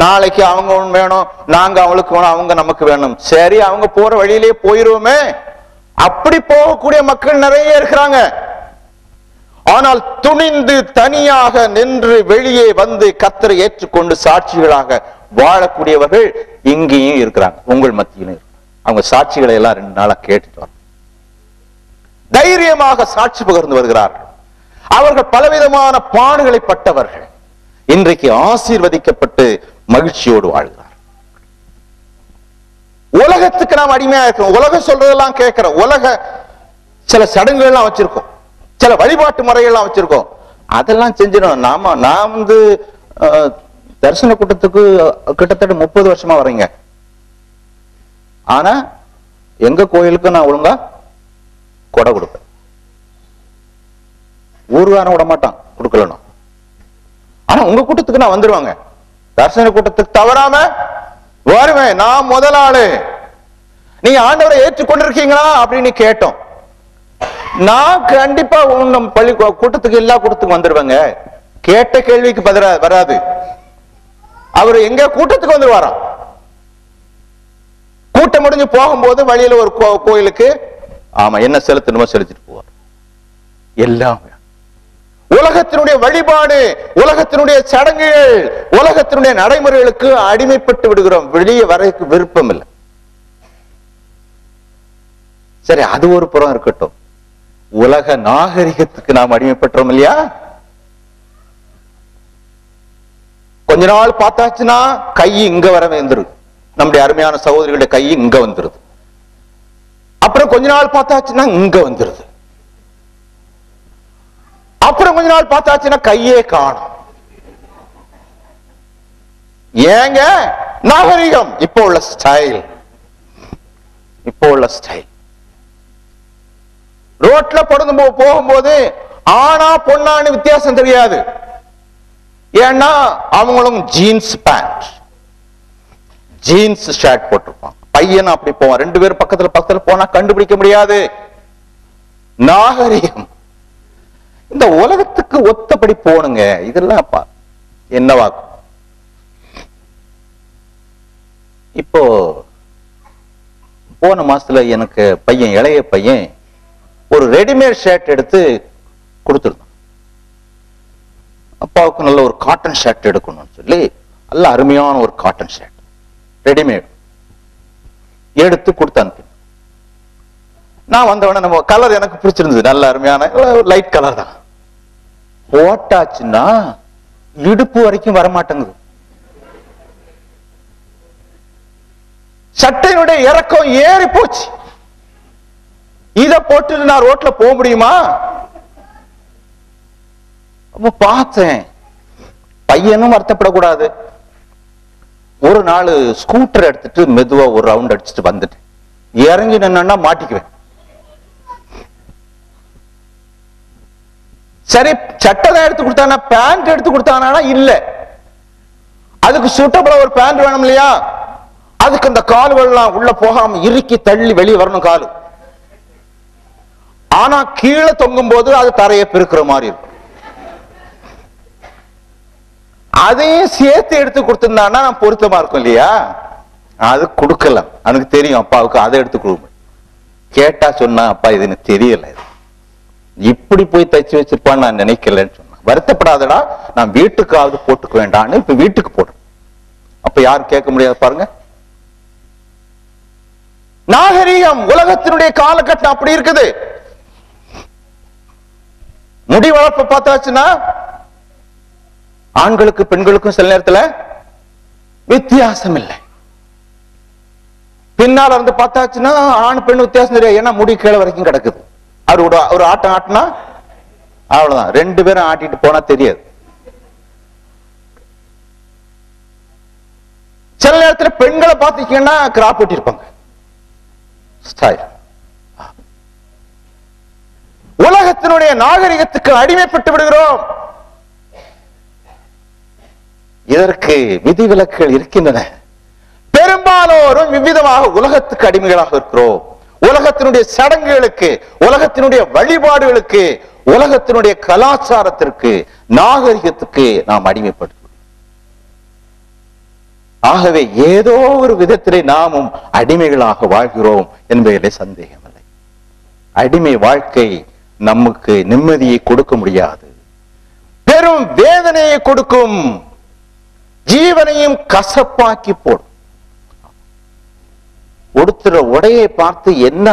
நாளைக்கு அவங்க ஒண்ணு வேணும், நாங்க அவங்களுக்கு வேணும், அவங்க நமக்கு வேணும். சரி, அவங்க போற வழியிலேயே போயிருவோமே. அப்படி போகக்கூடிய மக்கள் நிறைய இருக்கிறாங்க. ஆனால் துணிந்து தனியாக நின்று வெளியே வந்து கர்த்தரை ஏற்றுக்கொண்டு சாட்சிகளாக வாழக்கூடியவர்கள் இங்கேயும் இருக்கிறாங்க, உங்கள் மத்தியிலும். அவங்க சாட்சிகளை எல்லாம் 2 நாளா கேட்டுட்டு வர தைரியமாக சாட்சி பகிர்ந்து வருகிறார்கள். அவர்கள் பலவிதமான பாடுகளை பட்டவர்கள். இன்றைக்கு ஆசீர்வதிக்கப்பட்டு மகிழ்ச்சியோடு வாழ்கிறார். உலகத்துக்கு நாம் அடிமையா இருக்கிறோம். உலகம் சொல்றதெல்லாம் கேட்கிறோம். உலக சில சடங்குகள் எல்லாம் வச்சிருக்கோம், சில வழிபாட்டு முறைகள்லாம் வச்சிருக்கோம். அதெல்லாம் செஞ்சிடும். நான் தரிசன கூட்டத்துக்கு கிட்டத்தட்ட 30 வருஷமா வரீங்க. ஆனா எங்க கோயிலுக்கு நான் ஒழுங்கா கொடை கொடுப்பேன். ஊர்காரம் விட மாட்டான் கொடுக்கலன்னா. ஆனா உங்க கூட்டத்துக்கு நான் வந்துருவாங்க. தரிசன கூட்டத்துக்கு தவறாம வருவேன். நான் முதல் ஆளு. நீங்க ஆண்டவரை ஏற்றுக்கொண்டிருக்கீங்களா அப்படின்னு கேட்டோம். நான் கண்டிப்பா பள்ளி கூட்டத்துக்கு எல்லா கூட்டத்துக்கு வந்துருவாங்க. கேட்ட கேள்விக்கு வராது. அவர் எங்க கூட்டத்துக்கு வந்துருவாராம். கூட்டம் முடிஞ்சு போகும்போது வழியில ஒரு கோயிலுக்கு ஆமா என்ன செலுத்தணுமோ செலுத்திட்டு போவார். எல்லாம் உலகத்தினுடைய வழிபாடு, உலகத்தினுடைய சடங்குகள், உலகத்தினுடைய நடைமுறைகளுக்கு அடிமைப்பட்டு விடுகிறோம். வெளியே வரைக்கு விருப்பம் இல்லை. சரி, அது ஒரு புறம் இருக்கட்டும். உலக நாகரிகத்துக்கு நாம் அடிமைப்பட்டோம் இல்லையா? கொஞ்ச நாள் பார்த்தாச்சுன்னா கை இங்க வர வந்துருது. நம்முடைய அருமையான சகோதரிகளுடைய கை இங்க வந்துருது. அப்புறம் கொஞ்ச நாள் பார்த்தாச்சுன்னா இங்க வந்துருது. அப்புறம் கொஞ்ச நாள் பார்த்தாச்சுன்னா கையே காணும். ஏங்க? நாகரிகம். இப்போ உள்ள ஸ்டைல். இப்போ உள்ள ஸ்டைல். ரோட்ல போகும்போது ஆனா பொண்ணான்னு வித்தியாசம் தெரியாது. ஏன்னா அவங்களும் ஜீன்ஸ் பேண்ட், ஜீன்ஸ் ஷர்ட் போட்டிருப்பான். பையன் அப்படி போவான். ரெண்டு பேரும் பக்கத்துல பக்கத்துல போனா கண்டுபிடிக்க முடியாது. நாகரிகம். இந்த உலகத்துக்கு ஒத்தபடி போனுங்க. இதெல்லாம் என்னவாகும்? இப்போ போன மாசத்துல எனக்கு பையன், இளைய பையன் ஒரு ரெடிமேட் ஷர்ட் எடுத்து கொடுத்துருந்தான். அப்பாவுக்கு நல்ல ஒரு காட்டன் ஷர்ட் எடுக்கணும்னு சொல்லி நல்ல அருமையான ஒரு காட்டன் ஷர்ட் ரெடிமேட் எடுத்து கொடுத்து நான் வந்தவன நம்ம கலர் எனக்கு பிடிச்சிருந்தது. நல்ல அருமையான லைட் கலர் தான். போட்டாச்சுன்னா இடுப்பு வரைக்கும் வரமாட்டேங்குது. சட்டையினுடைய இறக்கம் ஏறி போச்சு. இத போட்டு நான் ரோட்ல போக முடியுமா? பார்த்தேன். பையனும் வருத்தப்படக்கூடாது. ஒரு நாள் ஸ்கூட்டர் எடுத்துட்டு மெதுவா ஒரு ரவுண்ட் அடிச்சுட்டு வந்துட்டு இறங்கி நின்னா மாட்டிக்குவேன். சரி, சட்டை தான் எடுத்து கொடுத்தானா, பேண்ட் எடுத்து கொடுத்தானா? இல்ல. அதுக்கு சூட்டபிளா ஒரு பேண்ட் வேணும் இல்லையா? அதுக்கு அந்த கால்கள்லாம் உள்ள போகாம இறுக்கி தள்ளி வெளியே வரணும் காலு. ஆனா கீழே தொங்கும் போது அது தரையை பெருக்கிற மாதிரி இருக்கும். அதையும் சேர்த்து எடுத்து கொடுத்திருந்தான்னா நான் பொருத்தமா இருக்கும் இல்லையா? அது கொடுக்கல. எனக்கு தெரியும் அப்பாவுக்கு அதை எடுத்து கொடுக்கும். கேட்டா சொன்னா, அப்பா இது எனக்கு தெரியல, இப்படி போய் தைச்சு வச்சிருப்பான்னு நான் நினைக்கலன்னு சொன்னா. வருத்தப்படாதடா, நான் வீட்டுக்காவது போட்டுக்க வேண்டான்னு இப்ப வீட்டுக்கு போடுறேன். அப்ப யாரும் கேட்க முடியாது பாருங்க. நாகரீகம் உலகத்தினுடைய காலகட்டம் அப்படி இருக்குது. முடி வளர்ப்பு பார்த்தாச்சுன்னா ஆண்களுக்கு பெண்களுக்கும் சில நேரத்தில் வித்தியாசம் இல்லை. பின்னால இருந்து பார்த்தாச்சுன்னா ஆண் பெண் வித்தியாசம் தெரியாது. ஏன்னா முடி கீழே வரைக்கும் கிடக்குது. அவர் ஒரு ஆட்டம் ஆட்டினா அவ்வளவுதான். ரெண்டு பேரும் ஆட்டிட்டு போனா தெரியாது. சில நேரத்தில் பெண்களை பார்த்தீங்கன்னா கிராப் வெட்டிருப்பாங்க. உலகத்தினுடைய நாகரிகத்துக்கு அடிமைப்பட்டு விடுகிறோம். இதற்கு விதிவிலக்குகள் இருக்கின்றன. பெரும்பாலோரும் விவிதமாக உலகத்துக்கு அடிமைகளாக இருக்கிறோம். உலகத்தினுடைய சடங்குகளுக்கு, உலகத்தினுடைய வழிபாடுகளுக்கு, உலகத்தினுடைய கலாச்சாரத்திற்கு, நாகரிகத்துக்கு நாம் அடிமைப்படுகிறோம். ஆகவே ஏதோ ஒரு விதத்திலே நாமும் அடிமைகளாக வாழ்கிறோம் என்பதிலே சந்தேகமில்லை. அடிமை வாழ்க்கை நமக்கு நிம்மதியை கொடுக்க முடியாது, பெரும் வேதனையை கொடுக்கும், ஜீவனையும் கசப்பாக்கி போடும். உடுத்துற உடையை பார்த்து என்ன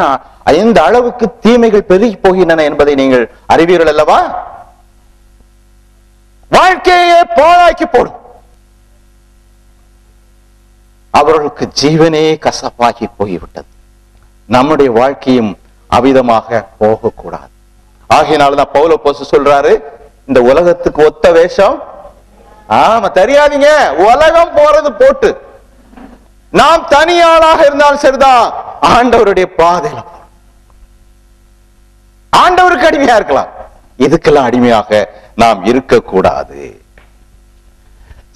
எந்த அளவுக்கு தீமைகள் பெருகி போகின்றன என்பதை நீங்கள் அறிவீர்கள் அல்லவா? வாழ்க்கையே பாழாக்கி போடும். அவர்களுக்கு ஜீவனே கசப்பாகி போய்விட்டது. நம்முடைய வாழ்க்கையும் அவிதமாக போகக்கூடாது. ஆகையினால்தான் பவுல் அப்போஸ்தலன் சொல்றாரு, இந்த உலகத்துக்கு ஒத்த வேஷம் ஆமா தெரியாதீங்க. உலகம் போறது போட்டு நாம் தனியாளாக இருந்தாலும் சரிதான், ஆண்டவருடைய பாதையில ஆண்டவருக்கு அடிமையா இருக்கலாம். இதுக்கெல்லாம் அடிமையாக நாம் இருக்கக்கூடாது.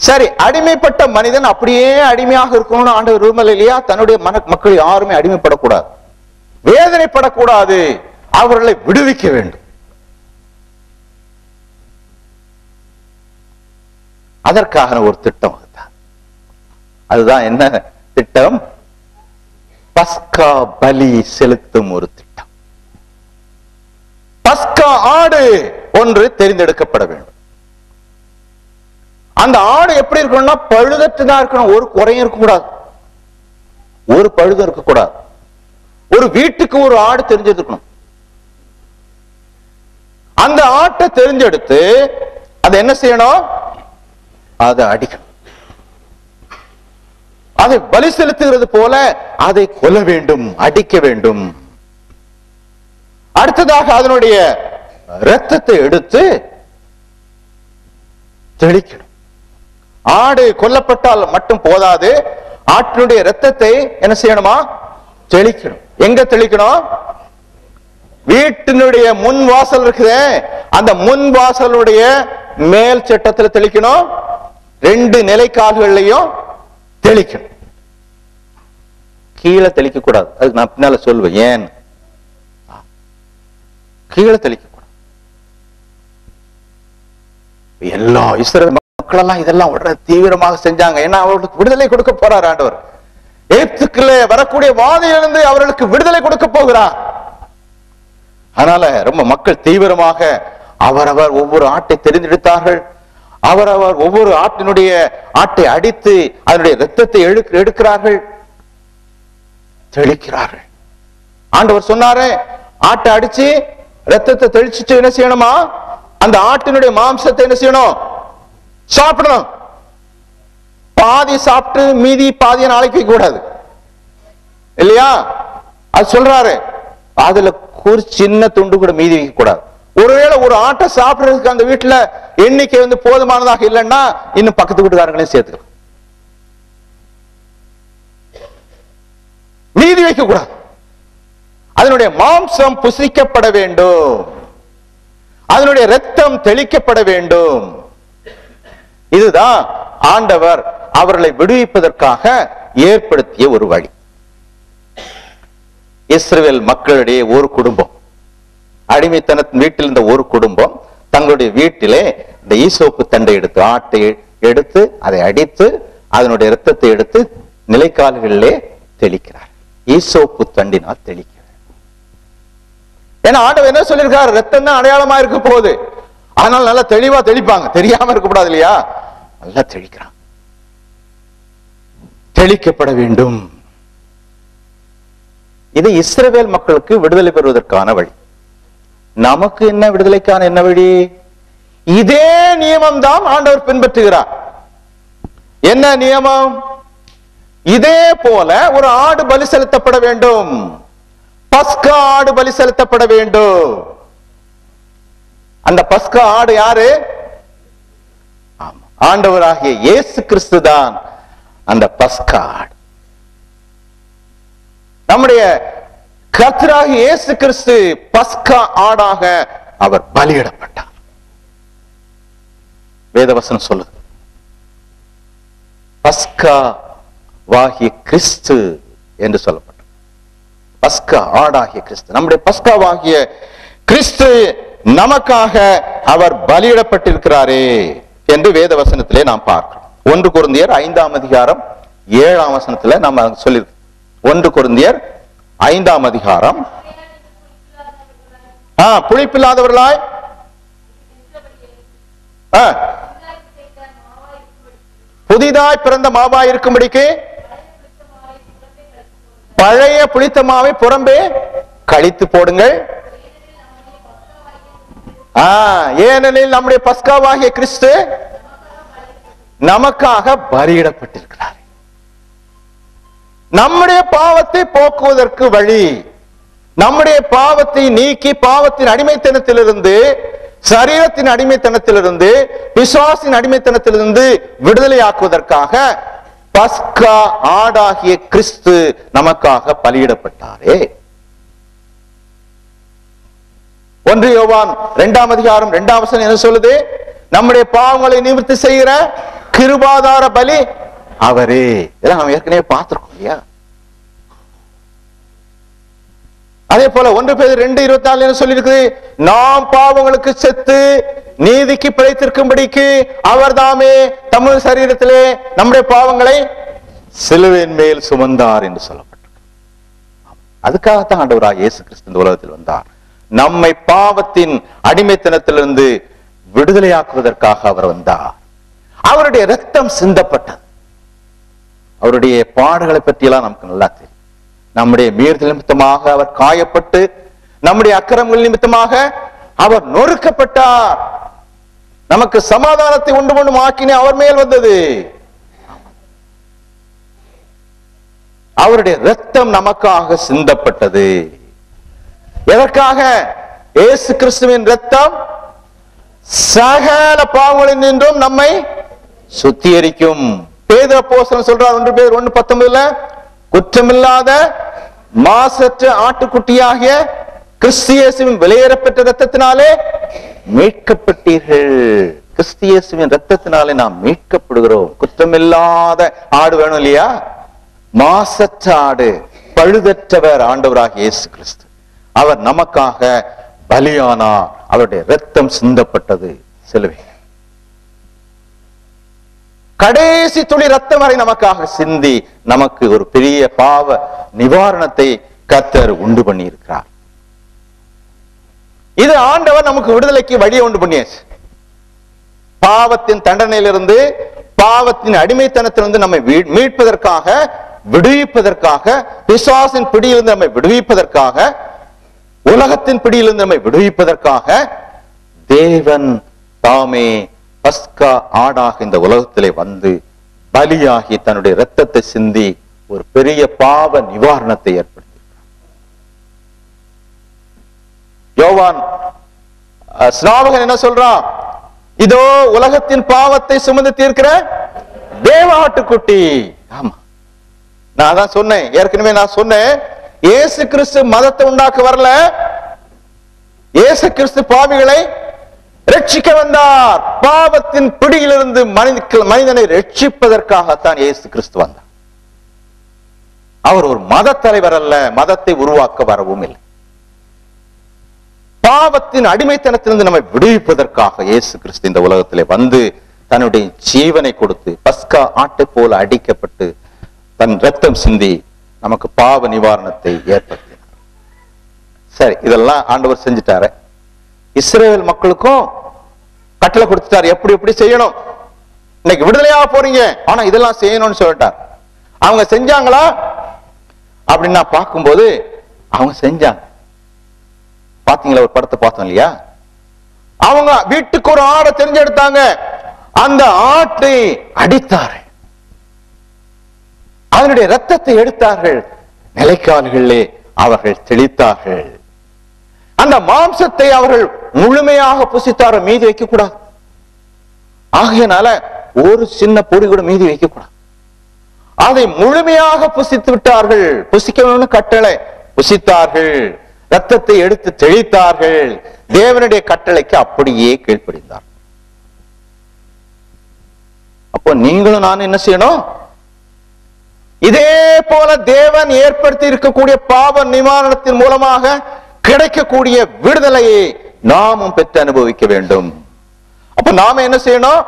சரி, அடிமைப்பட்ட மனிதன் அப்படியே அடிமையாக இருக்கணும்னு ஆண்டவர் விரும்பல இல்லையா? தன்னுடைய மக்கள் யாருமே அடிமைப்படக்கூடாது, வேதனைப்படக்கூடாது, அவர்களை விடுவிக்க வேண்டும். அதற்காக ஒரு திட்டம் வகுத்தார். அதுதான் என்ன திட்டம்? பஸ்கா பலி செலுத்தும் ஒரு திட்டம். பஸ்கா ஆடு ஒன்று தெரிந்தெடுக்கப்பட வேண்டும். அந்த ஆடு எப்படி இருக்கணும்னா பழுதற்றுதான் இருக்கணும். ஒரு குறையும் இருக்கக்கூடாது, ஒரு பழுதும் இருக்கக்கூடாது. ஒரு வீட்டுக்கு ஒரு ஆடு தெரிஞ்சிருக்கணும். அந்த ஆட்டை தெரிஞ்செடுத்து அதை என்ன செய்யணும்? அதை அடிக்கணும். அதை பலி செலுத்துகிறது போல அதை கொல்ல வேண்டும், அடிக்க வேண்டும். அடுத்ததாக அதனுடைய இரத்தத்தை எடுத்து தெளிக்கணும். ஆடு கொல்லப்பட்டால் மட்டும் போதாது, ஆட்டினுடைய இரத்தத்தை என்ன செய்யணுமா? தெளிக்கணும். எங்க தெளிக்கணும்? வீட்டினுடைய முன் வாசல் இருக்குதே, அந்த முன் வாசலுடைய மேல் சட்டத்தில் தெளிக்கணும். 2 நிலைக்கால்களையும் தெளிக்கணும். கீழே தெளிக்க கூடாது. அதுக்கு நான் பின்னால சொல்லுவேன் ஏன். கீழே தெளிக்க கூடாது. எல்லா இஸ்ரவேல் மக்கள் எல்லாம் இதெல்லாம் உடனே தீவிரமாக செஞ்சாங்க. ஏன்னா அவர்களுக்கு விடுதலை கொடுக்க போறார் ஆண்டவர். எகிப்துக்குள்ளே வரக்கூடிய வாதையிலிருந்து அவர்களுக்கு விடுதலை கொடுக்க போகிறார். அதனால ரொம்ப மக்கள் தீவிரமாக அவரவர் ஒவ்வொரு ஆட்டை தெரிந்தெடுத்தார்கள். அவரவர் ஒவ்வொரு ஆட்டை அடித்து அதனுடைய இரத்தத்தை எடுக்கிறார்கள், தெளிக்கிறார்கள். ஆண்டவர் சொன்னாரு, ஆட்டை அடிச்சு ரத்தத்தை தெளிச்சுட்டு என்ன செய்யணுமா? அந்த ஆட்டினுடைய மாம்சத்தை என்ன செய்யணும்? சாப்பிடணும். பாதி சாப்பிட்டு மீதி பாதிய நாளைக்கு வைக்க கூடாது இல்லையா? அது சொல்றாரு. அதுல ஒரு சின்ன துண்டு கூட மீதி வைக்க கூடாது. ஒருவேளை ஒரு ஆட்டை சாப்பிடுறதுக்கு அந்த வீட்டுல எண்ணிக்கை போதுமானதாக இல்லைன்னா இன்னும் பக்கத்து வீட்டுக்காரங்களையும் சேர்த்துக்கலாம். மீதி வைக்க கூடாது. அதனுடைய மாம்சம் புசிக்கப்பட வேண்டும், அதனுடைய இரத்தம் தெளிக்கப்பட வேண்டும். இதுதான் ஆண்டவர் அவர்களை விடுவிப்பதற்காக ஏற்படுத்திய ஒரு வழி. இஸ்ரவேல் மக்களிடையே ஒரு குடும்பம், அடிமைத்தனத்தின் வீட்டில் இருந்த ஒரு குடும்பம் தங்களுடைய வீட்டிலே இந்த ஈசோப்பு தண்டை எடுத்து, ஆட்டை எடுத்து அதை அடித்து அதனுடைய இரத்தத்தை எடுத்து நிலைக்கால்களிலே தெளிக்கிறார். ஈசோப்பு தண்டினால் தெளிக்கிறார். ஏன்னா ஆண்டவர் என்ன சொல்லியிருக்காரு? ரத்தம் தான் அடையாளமா இருக்க போகுது. அதனால நல்லா தெளிவா தெளிப்பாங்க, தெரியாம இருக்கக்கூடாது இல்லையா? நல்லா தெளிக்கிறாங்க. தெளிக்கப்பட வேண்டும். இது இஸ்ரவேல் மக்களுக்கு விடுதலை பெறுவதற்கான வழி. நமக்கு என்ன விடுதலைக்கான என்ன வழி? இதே நியமம் தான் ஆண்டவர் பின்பற்றுகிறார். என்ன நியமம்? இதே போல ஒரு ஆடு பலி செலுத்தப்பட வேண்டும். பஸ்கா ஆடு பலி செலுத்தப்பட வேண்டும். அந்த பஸ்கா ஆடு யாரு? ஆண்டவராகிய இயேசு கிறிஸ்து தான் அந்த பஸ்கா ஆடு. நம்முடைய கர்த்தராகிய இயேசு கிறிஸ்து பஸ்கா ஆடாக அவர் பலியிடப்பட்டார். வேதவசனம் சொல்லுது, பஸ்கா வாகிய கிறிஸ்து என்று சொல்லப்பட்டது. பஸ்கா ஆடாகிய கிறிஸ்து, நம்முடைய பஸ்காவாகிய கிறிஸ்து நமக்காக அவர் பலியிடப்பட்டிருக்கிறாரே என்று வேதவசனத்திலே நாம் பார்க்கிறோம். 1 கொரிந்தியர் 5ஆம் அதிகாரம் 7ஆம் வசனத்திலே நாம் சொல்லியிருக்கோம். 1 கொரிந்தியர் 5ஆம் அதிகாரம், புளிப்பில்லாதவர்களாய் புதிதாய் பிறந்த மாவாய் இருக்கும்படிக்கு பழைய புளித்த மாவை புறம்பே கழித்து போடுங்கள். ஏனெனில் நம்முடைய பஸ்காவாகிய கிறிஸ்து நமக்காக பலியிடப்பட்டிருக்கிறார். நம்முடைய பாவத்தை போக்குவதற்கு வழி, நம்முடைய பாவத்தை நீக்கி பாவத்தின் அடிமைத்தனத்திலிருந்து, சரீரத்தின் அடிமைத்தனத்திலிருந்து, பிசாசின் அடிமைத்தனத்திலிருந்து விடுதலையாக்குவதற்காக பஸ்கா ஆடாகிய கிறிஸ்து நமக்காக பலியிடப்பட்டாரே. 1 யோவான் 2ஆம் அதிகாரம் 2ஆம் வசனம் என்ன சொல்லுது? நம்முடைய பாவங்களை நிவர்த்தி செய்கிற கிருபாதார பலி அவரே. இதெல்லாம் நாம் ஏற்கனவே பார்த்திருக்கோம் இல்லையா? அதே போல 1 பேதுரு 2:24 என்ன சொல்லியிருக்குது? நாம் பாவங்களுக்கு செத்து நீதிக்கு பிழைத்திருக்கும்படிக்கு அவர் தாமே தமது சரீரத்திலே நம்முடைய பாவங்களை சிலுவையின் மேல் சுமந்தார் என்று சொல்லப்பட்டிருக்கு. அதுக்காகத்தான் ஆண்டவராக இயேசு கிறிஸ்து இந்த உலகத்தில் வந்தார். நம்மை பாவத்தின் அடிமைத்தனத்திலிருந்து விடுதலையாக்குவதற்காக அவர் வந்தார். அவருடைய இரத்தம் சிந்தப்பட்டது. அவருடைய பாடுகளை பற்றியெல்லாம் நமக்கு நல்லா தெரியும். நம்முடைய மீறுதல் நிமித்தமாக அவர் காயப்பட்டு, நம்முடைய அக்கிரமங்கள் நிமித்தமாக அவர் நொறுக்கப்பட்டார். நமக்கு சமாதானத்தை உண்டு பண்ணும் ஆக்கினை அவர் மேல் வந்தது. அவருடைய இரத்தம் நமக்காக சிந்தப்பட்டது. எதற்காக? இயேசு கிறிஸ்துவின் இரத்தம் சகல பாவங்களில் நின்றும் நம்மை சுத்திகரிக்கும். பேதுரு அப்போஸ்தலன் சொல்றார் 1 பேதுரு 1:19, குற்றமில்லாத மாசற்ற ஆட்டுக்குட்டியாகிய கிறிஸ்து இயேசுவின் விலையேறப்பெற்ற இரத்தத்தினாலே மீட்கப்பட்டீர்கள். கிறிஸ்து இயேசுவின் இரத்தத்தினாலே நாம் மீட்கப்படுகிறோம். குற்றமில்லாத ஆடு வேணும் இல்லையா? மாசற்ற ஆடு, பழுதற்றவர் ஆண்டவராகிய இயேசு கிறிஸ்து. அவர் நமக்காக பலியானார். அவருடைய இரத்தம் சிந்தப்பட்டது சிலுவையில். கடைசி துளி ரத்தம் வரை நமக்காக சிந்தி நமக்கு ஒரு பெரிய பாவ நிவாரணத்தை கர்த்தர் உண்டு பண்ணி இருக்கிறார். இது ஆண்டவர் நமக்கு விடுதலைக்கு வழியை உண்டு பண்ணியாச்சு. பாவத்தின் தண்டனையிலிருந்து, பாவத்தின் அடிமைத்தனத்திலிருந்து நம்மை மீட்பதற்காக, விடுவிப்பதற்காக, பிசாசின் பிடியிலிருந்து நம்மை விடுவிப்பதற்காக, உலகத்தின் பிடியிலிருந்து நம்மை விடுவிப்பதற்காக தேவன் தாமே பஸ்கா ஆடாக இந்த உலகத்திலே வந்து பலியாகி தன்னுடைய இரத்தத்தை சிந்தி ஒரு பெரிய பாவ நிவாரணத்தை ஏற்படுத்தியிருக்கிறார். யோவான் ஸ்நாபகன் என்ன சொல்றான்? இதோ உலகத்தின் பாவத்தை சுமந்து தீர்க்கிற தேவ ஆட்டுக்குட்டி. ஆமா, நான் தான் சொன்னேன், ஏற்கனவே நான் சொன்னேன், இயேசு கிறிஸ்து மதத்தை உண்டாக்க வரல, இயேசு கிறிஸ்து பாவிகளை ரட்சிக்க வந்தார். பாவத்தின் பிடியிலிருந்து மனிதனை ரட்சிப்பதற்காகத்தான் இயேசு கிறிஸ்து வந்தார். அவர் ஒரு மத தலைவர் அல்ல, மதத்தை உருவாக்க வரவும் இல்லை. பாவத்தின் அடிமைத்தனத்திலிருந்து நம்மை விடுவிப்பதற்காக இயேசு கிறிஸ்து இந்த உலகத்திலே வந்து தன்னுடைய ஜீவனை கொடுத்து பஸ்கா ஆட்டை போல அடிக்கப்பட்டு தன் ரத்தம் சிந்தி நமக்கு பாவ நிவாரணத்தை ஏற்படுத்தினார். சரி, இதெல்லாம் ஆண்டவர் செஞ்சிட்டாரு. இஸ்ரவேல் மக்களுக்கும் கட்டளை கொடுத்துட்டார், எப்படி எப்படி செய்யணும். இன்னைக்கு விடுதலையாக போறீங்க, ஆனா இதெல்லாம் செய்யணும்னு சொல்லிட்டார். அவங்க செஞ்சாங்களா அப்படின்னு நான் பார்க்கும்போது அவங்க செஞ்சாங்க. பாத்தீங்களா, ஒரு படத்தை பார்த்தோம் இல்லையா? அவங்க வீட்டுக்கு ஒரு ஆடை தெரிஞ்செடுத்தாங்க, அந்த ஆட்டை அடித்தார்கள், அதனுடைய ரத்தத்தை எடுத்தார்கள், நிலைக்கால்களிலே அவர்கள் தெளித்தார்கள். அந்த மாம்சத்தை அவர்கள் முழுமையாக புசித்தார்கள், மீதி வைக்க கூடாது. ஆகையினால ஒரு சின்ன பொடி கூட மீதி வைக்க கூடாது. அதை முழுமையாக புசித்து விட்டார்கள். புசிக்கணும்னு கட்டளை, புசித்தார்கள், ரத்தத்தை எடுத்து தெளித்தார்கள், தேவனுடைய கட்டளைக்கு அப்படியே கீழ்ப்படிந்தார். அப்போ நீங்களும் நானும் என்ன செய்யணும்? இதே போல தேவன் ஏற்படுத்தி இருக்கக்கூடிய பாவ நிவாரணத்தின் மூலமாக கிடைக்கக்கூடிய விடுதலையை நாமும் பெற்று அனுபவிக்க வேண்டும். அப்ப நாம என்ன செய்யணும்?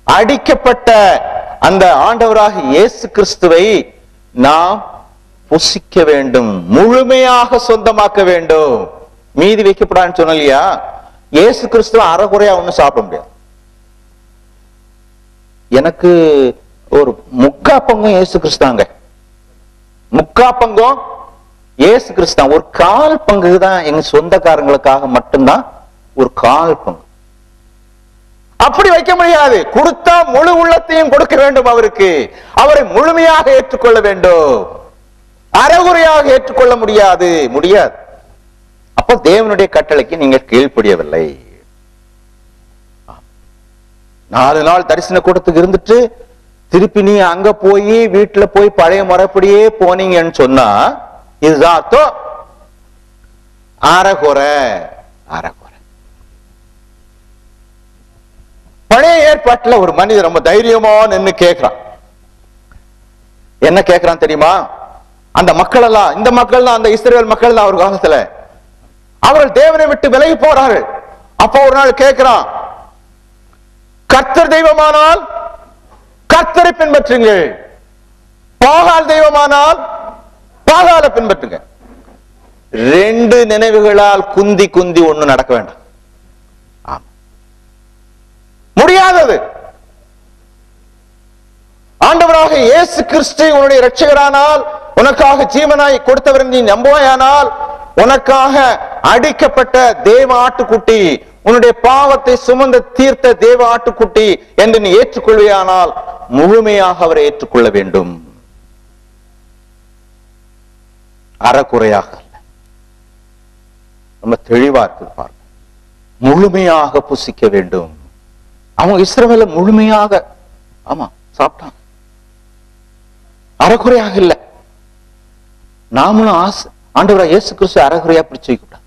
அடிக்கப்பட்ட அந்த ஆண்டவராக இயேசு கிறிஸ்துவை நாம் புசிக்க வேண்டும், முழுமையாக சொந்தமாக்க வேண்டும். மீதி வைக்கப்படாதுன்னு சொன்ன இல்லையா? இயேசு கிறிஸ்துவ அறகுறையா ஒண்ணும் சாப்பிட முடியாது. எனக்கு ஒரு முக்கா பங்கும் இயேசு கிறிஸ்தாங்க, முக்கா பங்கும் இயேசு கிறிஸ்தான். ஒரு கால் பங்கு தான் எங்க சொந்தக்காரங்களுக்காக மட்டும்தான், ஒரு கால் பங்கு. அப்படி வைக்க முடியாது. கொடுத்தா முழு உள்ளத்தையும் கொடுக்க வேண்டும் அவருக்கு. அவரை முழுமையாக ஏற்றுக்கொள்ள வேண்டும், அறகுறையாக ஏற்றுக்கொள்ள முடியாது. அப்ப தேவனுடைய கட்டளைக்கு நீங்கள் கீழ்ப்படியவில்லை. 4 நாள் தரிசன கூட்டத்துக்கு இருந்துட்டு திருப்பி நீ அங்க போய் வீட்டுல போய் பழைய முறைப்படியே போனீங்கன்னு சொன்னா இதுதான் அர்த்தம். அறகுறை. பழைய ஏற்பாட்டுல ஒரு மனிதன் ரொம்ப தைரியமா நின்னு கேட்கிறான். என்ன கேட்கிறான் தெரியுமா? அந்த மக்கள் எல்லாம், இந்த மக்கள் தான், அந்த இஸ்ரவேல் மக்கள் தான், ஒரு காலத்துல அவர்கள் தேவனை விட்டு விலகி போறார்கள். அப்போ ஒரு நாள் கேட்கிறான், கர்த்தர் தெய்வமானால் கர்த்தரை பின்பற்றுங்கள், பாகால் தெய்வமானால் பாகால பின்பற்றுங்க. ரெண்டு நினைவுகளால் குந்தி குந்தி ஒண்ணு நடக்க வேண்டாம். முடியாதது. ஆண்டவராக இயேசு கிறிஸ்து உன்னுடைய இரட்சகரானால், உனக்காக ஜீவனாய் கொடுத்தவர் நீ நம்புவாயானால், உனக்காக அடிக்கப்பட்ட தேவ ஆட்டுக்குட்டி, உன்னுடைய பாவத்தை சுமந்து தீர்த்த தேவ ஆட்டுக்குட்டி என்று நீ ஏற்றுக்கொள்வையானால் முழுமையாக அவரை ஏற்றுக்கொள்ள வேண்டும். அறக்குறையாக நம்ம தெளிவா இருக்கு. முழுமையாக புசிக்க வேண்டும். அவங்க இஸ்ரவேல முழுமையாக ஆமா சாப்பிட்டான், அறக்குறையாக இல்ல. நாமளும் ஆண்டவராக இயேசு கிறிஸ்து அறகுறையா பிடிச்சு வைக்க கூடாது.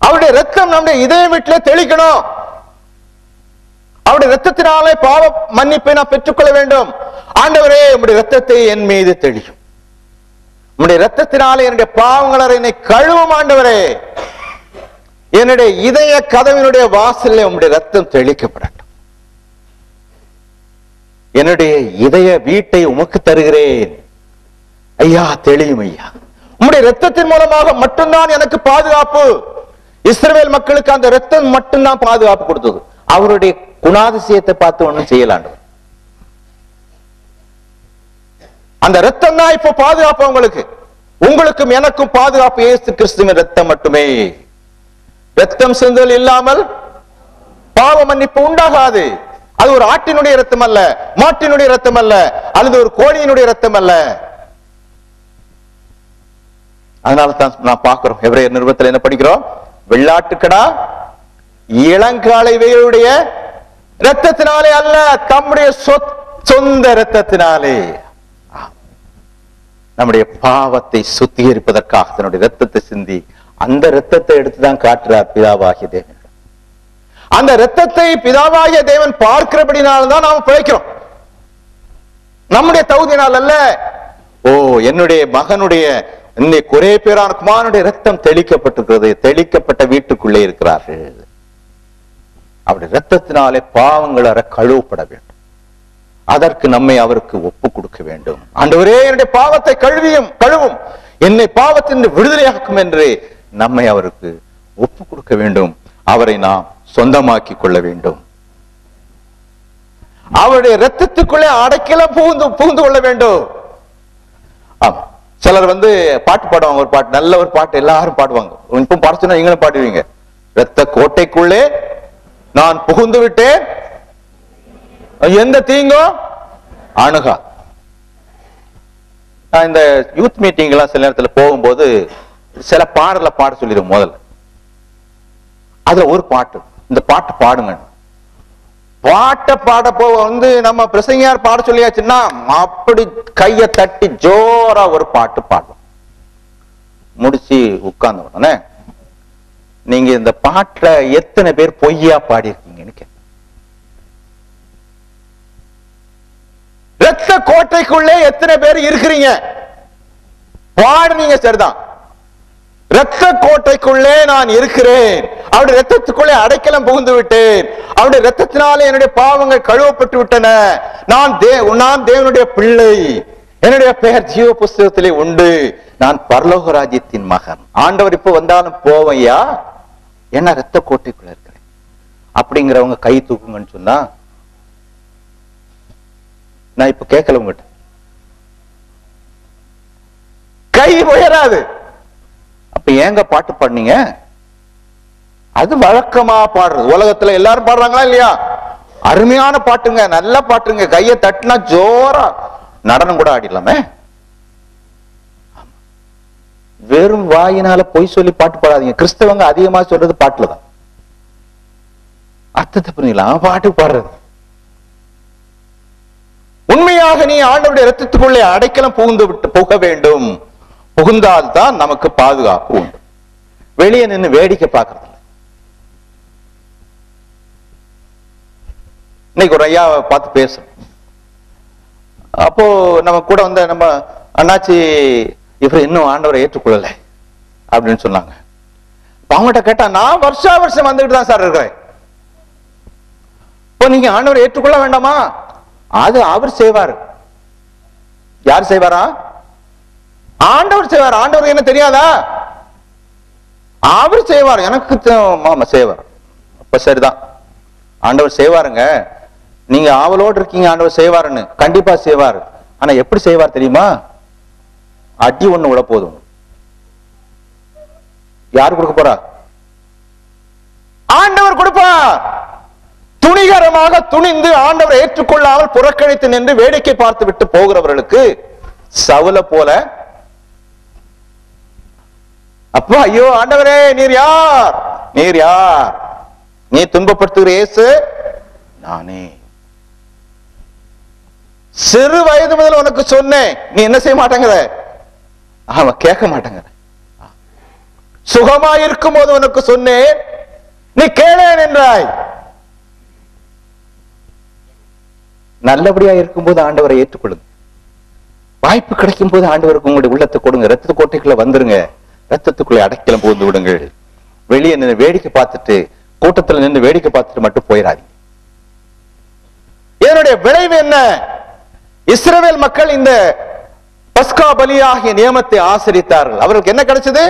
அவருடைய ரத்தம் நம்முடைய இதய வீட்டிலே தெளிக்கணும். அவருடைய ரத்தத்தினாலே பாவ மன்னிப்பை நான் பெற்றுக்கொள்ள வேண்டும். ஆண்டவரே, உம்முடைய ரத்தத்தை என் மீது தெளியும். உம்முடைய ரத்தத்தினாலே என்னுடைய பாவங்கள என்னை கழுவும். ஆண்டவரே, என்னுடைய இதய கதவினுடைய வாசலில் உம்முடைய ரத்தம் தெளிக்கப்படட்டும். என்னுடைய இதய வீட்டை உமக்கு தருகிறேன் ஐயா, தெளியும் ஐயா. உம்முடைய ரத்தத்தின் மூலமாக மட்டும்தான் எனக்கு பாதுகாப்பு. இஸ்ரவேல் மக்களுக்கு அந்த ரத்தம் மட்டும்தான் பாதுகாப்பு கொடுத்தது. அவருடைய குணாதிசயத்தை பார்த்து ஒண்ணும் செய்யலாண்டு. அந்த ரத்தம் தான் இப்ப பாதுகாப்பு உங்களுக்கு. உங்களுக்கும் எனக்கும் பாதுகாப்பு இயேசு கிறிஸ்துவின் ரத்தம் மட்டுமே. ரத்தம் சிந்துதல் இல்லாமல் பாவ மன்னிப்பு உண்டாகாது. அது ஒரு ஆட்டினுடைய ரத்தம் அல்ல, மாட்டினுடைய ரத்தம் அல்ல, அல்லது ஒரு கோழியினுடைய ரத்தம் அல்ல. அதனால தான் நான் பார்க்கிறோம், எபிரேயர் நிருபத்தில் என்ன படிக்கிறோம்? வெள்ளாட்டுக்கடா இளங்காளையுடைய ரத்தத்தினாலே அல்ல, தம்முடைய சொந்த ரத்தத்தினாலே நம்முடைய பாவத்தை சுத்திகரிப்பதற்காக தன்னுடைய ரத்தத்தை சிந்தி அந்த ரத்தத்தை எடுத்துதான் காட்டுறார் பிதாவாகிய தேவன். அந்த ரத்தத்தை பிதாவாகிய தேவன் பார்க்கிறபடினால்தான் நாம் பிழைக்கிறோம், நம்முடைய தகுதியினால் அல்ல. ஓ, என்னுடைய மகனுடைய குறைய பேரான குமாரனுடைய ரத்தம் தெளிக்கப்பட்டிருக்கிறது, தெளிக்கப்பட்ட வீட்டுக்குள்ளே இருக்கிறார்கள். அவருடைய ரத்தத்தினாலே பாவங்கள் அற கழுவப்பட வேண்டும். அதற்கு நம்மை அவருக்கு ஒப்பு கொடுக்க வேண்டும். ஆண்டவரே, என்னுடைய பாவத்தை கழுவும், என்னை பாவத்தின் விடுதலையாக்கும் என்று நம்மை அவருக்கு ஒப்பு கொடுக்க வேண்டும். அவரை நாம் சொந்தமாக்கி கொள்ள வேண்டும். அவருடைய ரத்தத்துக்குள்ளே அடைக்கலம் புகுந்து கொள்ள வேண்டும். ஆமா, சிலர் பாட்டு பாடுவாங்க, ஒரு பாட்டு, நல்ல ஒரு பாட்டு எல்லாரும் பாடுவாங்க. இப்ப பாடுச்சுன்னா நீங்களும் பாடுவீங்க. ரத்த கோட்டைக்குள்ளே நான் புகுந்து விட்டேன், எந்த தீங்கும் அணுகா. இந்த யூத் மீட்டிங் எல்லாம் சில நேரத்தில் போகும்போது சில பாடல பாட சொல்லிடுவோம். முதல்ல அதுல ஒரு பாட்டு, இந்த பாட்டு பாடுங்க. பாட்டை பாடப்போ நம்ம பிரசங்கியார் பாட சொல்லியாச்சுன்னா அப்படி கைய தட்டி ஜோரா ஒரு பாட்டு பாடுவோம். முடிச்சு உட்கார்ந்த உடனே நீங்க இந்த பாட்டுல எத்தனை பேர் பொய்யா பாடி இருக்கீங்கன்னு கேட்க. ரத்த கோட்டைக்குள்ளே எத்தனை பேர் இருக்கிறீங்க? பாடுனீங்க, சரிதான். ரத்த கோட்டைக்குள்ளே நான் இருக்கிறேன், அவருடைய ரத்தத்துக்குள்ளே அடைக்கலம் புகுந்து விட்டேன், அவருடைய ரத்தத்தினாலே என்னுடைய பாவங்கள் கழுவப்பட்டு விட்டன, நான் தேவனுடைய பிள்ளை, என்னுடைய பெயர் ஜீவ புஸ்தகத்திலே உண்டு, நான் பரலோக ராஜ்யத்தின் மகன். ஆண்டவர் இப்ப வந்தாலும் போவையா, என்ன ரத்த கோட்டைக்குள்ள இருக்கிறேன் அப்படிங்கிறவங்க கை தூக்குங்கன்னு சொன்னா நான் இப்ப கேட்கல, உங்ககிட்ட கை உயராது. அப்ப ஏங்க பாட்டு பாடுனீங்க? அது வழக்கமா பாடுறது, உலகத்துல எல்லாரும் பாடுறாங்களா இல்லையா? அருமையான பாட்டுங்க, நல்ல பாட்டுங்க, கையை தட்டினா ஜோரா நடனம் கூட ஆடிடலாமே. வெறும் வாயினால பொய் சொல்லி பாட்டு பாடாதீங்க. கிறிஸ்தவங்க அதிகமா சொல்றது பாட்டுலதான், அர்த்தத்தை புரிஞ்சுக்கலாம், பாட்டு பாடுறது. உண்மையாக நீ ஆண்டவருடைய ரத்தத்துக்குள்ளே அடைக்கலம் புக வேண்டும். புகுந்தால்தான் நமக்கு பாதுகாப்பு உண்டு. வெளியே நின்று வேடிக்கை பார்க்கறது. இன்னைக்கு ஒரு ஐயாவை பார்த்து பேசணும். அப்போ நம்ம கூட நம்ம அண்ணாச்சி இவர் இன்னும் ஆண்டவரை ஏற்றுக்கொள்ளலை அப்படின்னு சொன்னாங்க. அவங்ககிட்ட கேட்டா, நான் வருஷா வருஷம் வந்துகிட்டு தான் சார் இருக்கிறேன். இப்போ நீங்க ஆண்டவரை ஏற்றுக்கொள்ள வேண்டாமா? அது அவர் செய்வார். யார் செய்வாரா? ஆண்டவர் செய்வார். ஆண்டவர் என்ன தெரியாதா? அவர் செய்வார். எனக்கு மாமா செய்வார். அப்ப சரிதான், ஆண்டவர் செய்வாருங்க. நீங்க ஆவலோடு இருக்கீங்க ஆண்டவர் செய்வாருன்னு. கண்டிப்பா செய்வார். ஆனா எப்படி செய்வார் தெரியுமா? அடி ஒண்ணு விட போதும். யாரு கொடுக்க போறா? ஆண்டவர் கொடுப்பார். துணிகரமாக துணிந்து ஆண்டவரை ஏற்றுக்கொள்ளாமல் புறக்கணித்து நின்று வேடிக்கை பார்த்து விட்டு போகிறவர்களுக்கு சவுல போல, அப்பா ஐயோ ஆண்டவரே நீர் யார்? நீர் யார்? நீ துன்பப்படுத்துகிற இயேசு நானே. சிறு வயது முதல் உனக்கு சொன்னேன், நீ என்ன செய்ய மாட்டேங்கிற? அவன் கேட்க மாட்டேங்கிற. சுகமா இருக்கும் போது உனக்கு சொன்னேன், நீ கேளேன் என்றாய். நல்லபடியா இருக்கும்போது ஆண்டவரை ஏற்றுக்கொள்ளுங்க. வாய்ப்பு கிடைக்கும் போது ஆண்டவருக்கு உங்களுடைய உள்ளத்தை கொடுங்க. ரத்த கோட்டைக்குள்ள வந்துருங்க. ரத்தத்துக்குள்ளே அடைக்கலம் புகுந்து விடுங்கள். வெளியே நின்று வேடிக்கை பார்த்துட்டு, கூட்டத்தில் நின்று வேடிக்கை பார்த்துட்டு மட்டும் போயிடாதீங்க. இதனுடைய விளைவு என்ன? இஸ்ரவேல் மக்கள் இந்த பஸ்கா பலியாகிய நியமத்தை ஆசரித்தார்கள். அவர்களுக்கு என்ன கிடைச்சது?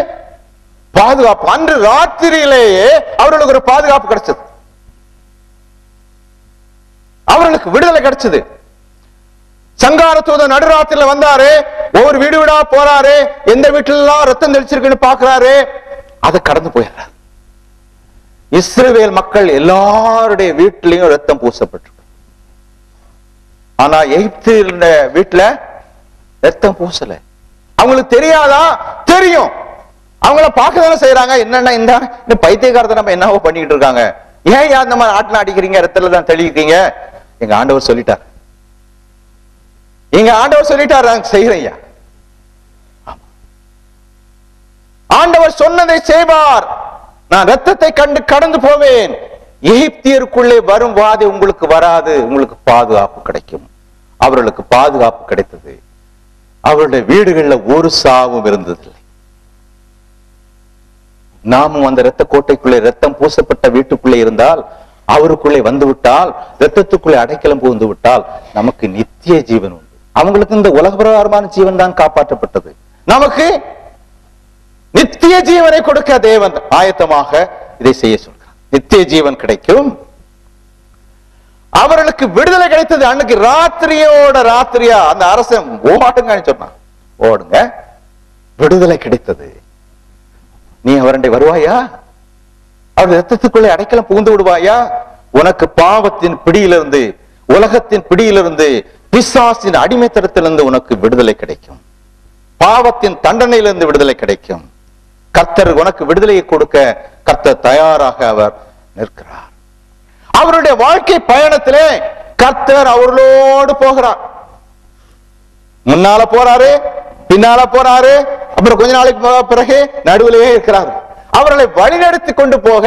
பாதுகாப்பு. அன்று ராத்திரியிலேயே அவர்களுக்கு ஒரு பாதுகாப்பு கிடைச்சது. அவர்களுக்கு விடுதலை கிடைச்சது. சங்கார தூதன் நடுராத்திரில வந்தாரு, ஒவ்வொரு வீடு வீடா போறாரு, எந்த வீட்டுலாம் ரத்தம் தெளிச்சிருக்குன்னு பாக்குறாரு, அதை கடந்து போயிடுறாரு. இஸ்ரவேல் மக்கள் எல்லாருடைய வீட்டிலையும் ரத்தம் பூசப்பட்டிருக்கு. ஆனா எகிப்து வீட்டுல ரத்தம் பூசல. அவங்களுக்கு தெரியாதா? தெரியும். அவங்கள பார்க்கதானே செய்யறாங்க. என்னன்னா இந்த பைத்தியக்காரத்தை நம்ம என்னவோ பண்ணிக்கிட்டு இருக்காங்க, ஏன் அந்த மாதிரி ஆட்டின அடிக்கிறீங்க, ரத்தத்துல தான் தெளிக்கிறீங்க? எங்க ஆண்டவர் சொல்லிட்டார். எங்க ஆண்டவர் சொல்லிட்டார், செய்யறையா. ஆண்டவர் சொன்னதை செய்வார். நான் ரத்தத்தை கண்டு கடந்து போவேன். எகிப்தியருக்குள்ளே வரும் வாதை உங்களுக்கு வராது. உங்களுக்கு பாதுகாப்பு கிடைக்கும். அவர்களுக்கு பாதுகாப்பு கிடைத்தது. அவருடைய வீடுகளில் ஒரு சாவும் இருந்ததில்லை. நாமும் அந்த இரத்த கோட்டைக்குள்ளே, ரத்தம் பூசப்பட்ட வீட்டுக்குள்ளே இருந்தால், அவருக்குள்ளே வந்து விட்டால், ரத்தத்துக்குள்ளே அடைக்கலம் புகுந்து விட்டால், நமக்கு நித்திய ஜீவன் உண்டு. அவங்களுக்கு இந்த உலக பிரகாரமான ஜீவன் தான் காப்பாற்றப்பட்டது. நமக்கு நித்திய ஜீவனை கொடுக்க தேவன் ஆயத்தமாக இதை செய்ய சொல்றார். நித்திய ஜீவன் கிடைக்கும். அவர்களுக்கு விடுதலை கிடைத்தது. அன்னைக்கு ராத்திரியோட ராத்திரியா அந்த அரசன் ஓடுங்கன்னு சொன்னான். ஓடுங்க, விடுதலை கிடைத்தது. நீ அவருடைய வருவாயா? அவருடைய ரத்தத்துக்குள்ளே அடைக்கலம் புகுந்து விடுவாயா? உனக்கு பாவத்தின் பிடியிலிருந்து, உலகத்தின் பிடியிலிருந்து, பிசாசின் அடிமைத்தனத்திலிருந்து உனக்கு விடுதலை கிடைக்கும். பாவத்தின் தண்டனையிலிருந்து விடுதலை கிடைக்கும். கர்த்தர் உனக்கு விடுதலையை கொடுக்க கர்த்தர் தயாராக அவர் நிற்கிறார். அவருடைய வாழ்க்கை பயணத்திலே கர்த்தர் அவர்களோடு போகிறார். முன்னால போறாரு, பின்னால போறாரு, அப்புறம் கொஞ்ச நாளைக்கு பிறகு நடுவிலேயே இருக்கிறார். அவர்களை வழிநடத்தி கொண்டு போக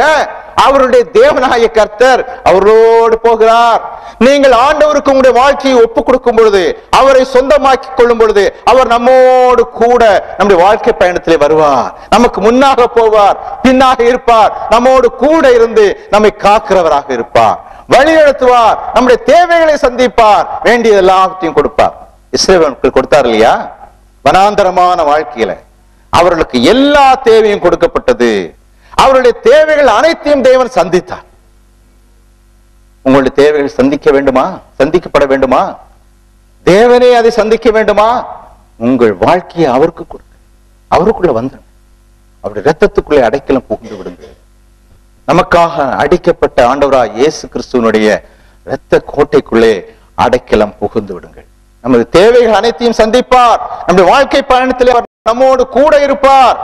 அவருடைய தேவனாய கர்த்தர் அவரோடு போகிறார். நீங்கள் ஆண்டவருக்கு உங்களுடைய வாழ்க்கையை ஒப்புக் கொடுக்கும் பொழுது, அவரை சொந்தமாக்கி கொள்ளும் பொழுது, அவர் நம்மோடு கூட நம்முடைய வாழ்க்கை பயணத்திலே வருவார். நமக்கு முன்னாக போவார், பின்னாக இருப்பார், நம்மோடு கூட இருந்து நம்மை காக்கிறவராக இருப்பார், வழிநடத்துவார், நம்முடைய தேவைகளை சந்திப்பார், வேண்டிய எல்லாத்தையும் கொடுப்பார். இஸ்ரவேலுக்கு கொடுத்தார் இல்லையா? வனாந்தரமான வாழ்க்கையில அவர்களுக்கு எல்லா தேவையும் கொடுக்கப்பட்டது. அவருடைய தேவைகள் அனைத்தையும் தேவன் சந்தித்தார். உங்களுடைய தேவைகள் சந்திக்க வேண்டுமா? சந்திக்கப்பட வேண்டுமா? தேவனே அதை சந்திக்க வேண்டுமா? உங்கள் வாழ்க்கையை அவருக்கு கொடுங்க. அவருக்குள்ள வந்துருங்க. அவருடைய ரத்தத்துக்குள்ளே அடைக்கலம் புகுந்து விடுங்க. நமக்காக அடிக்கப்பட்ட ஆண்டவராய் இயேசு கிறிஸ்துவனுடைய இரத்த கோட்டைக்குள்ளே அடைக்கலம் புகுந்து விடுங்கள். நமது தேவைகள் அனைத்தையும் சந்திப்பார். நம்முடைய வாழ்க்கை பயணத்திலே நம்மோடு கூட இருப்பார்.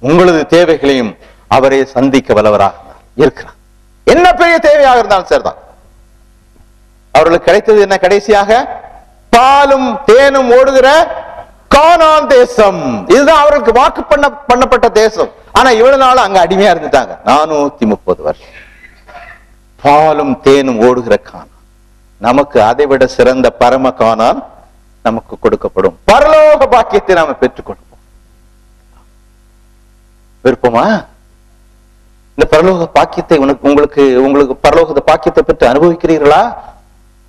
உங்களது தேவைகளையும் அவரே சந்திக்க வல்லவராக இருக்கிறார். என்ன பெரிய தேவையாக இருந்தாலும் சரிதான். அவர்களுக்கு கிடைத்தது என்ன? கடைசியாக பாலும் தேனும் ஓடுகிற கானான் தேசம். இதுதான் அவர்களுக்கு வாக்கு பண்ணப்பட்ட தேசம். ஆனா இவ்வளவு நாள் அங்க அடிமையா இருந்துட்டாங்க. 430 வருஷம். பாலும் தேனும் ஓடுகிற கானான். நமக்கு அதை விட சிறந்த பரம கானான் நமக்கு கொடுக்கப்படும். பரலோக பாக்கியத்தை நாம பெற்றுக் கொடுப்போம். விருப்பமா? இந்த பரலோக பாக்கியத்தை உங்களுக்கு பரலோக பாக்கியத்தை பெற்று அனுபவிக்கிறீர்களா?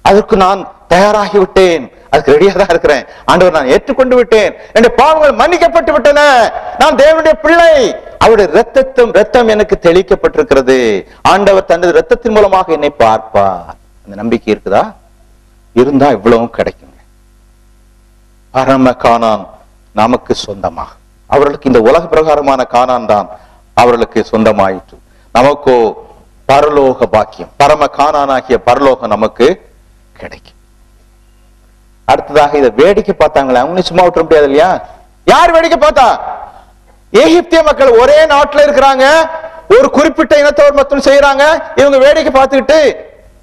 அதற்கு நான் தயாராகிவிட்டேன். அதுக்கு ரெடியா தான் இருக்கிறேன். ஆண்டவர், நான் ஏற்றுக்கொண்டு விட்டேன், என்னுடைய பாவங்கள் மன்னிக்கப்பட்டு விட்டன, நான் தேவனுடைய பிள்ளை, அவருடைய ரத்தம் எனக்கு தெளிக்கப்பட்டிருக்கிறது, ஆண்டவர் தனது ரத்தத்தின் மூலமாக என்னை பார்ப்பார். அந்த நம்பிக்கை இருக்குதா? இருந்தா இவ்வளவும் கிடைக்குங்க. பரம கானான் நமக்கு சொந்தமாக, அவர்களுக்கு இந்த உலக பிரகாரமான கானான் தான் அவர்களுக்கு சொந்தமாயிற்று. நமக்கோ பரலோக பாக்கியம், பரம கானானாகிய பரலோகம் நமக்கு கிடைக்கும். அடுத்ததாக இதை வேடிக்கை பார்த்தாங்களே, அவங்க சும்மா விட்டுற முடியாது இல்லையா? யார் வேடிக்கை பார்த்தா? எகிப்திய மக்கள் ஒரே நாட்டில் இருக்கிறாங்க, ஒரு குறிப்பிட்ட இனத்தவர் மட்டும் செய்யறாங்க, இவங்க வேடிக்கை பார்த்துக்கிட்டு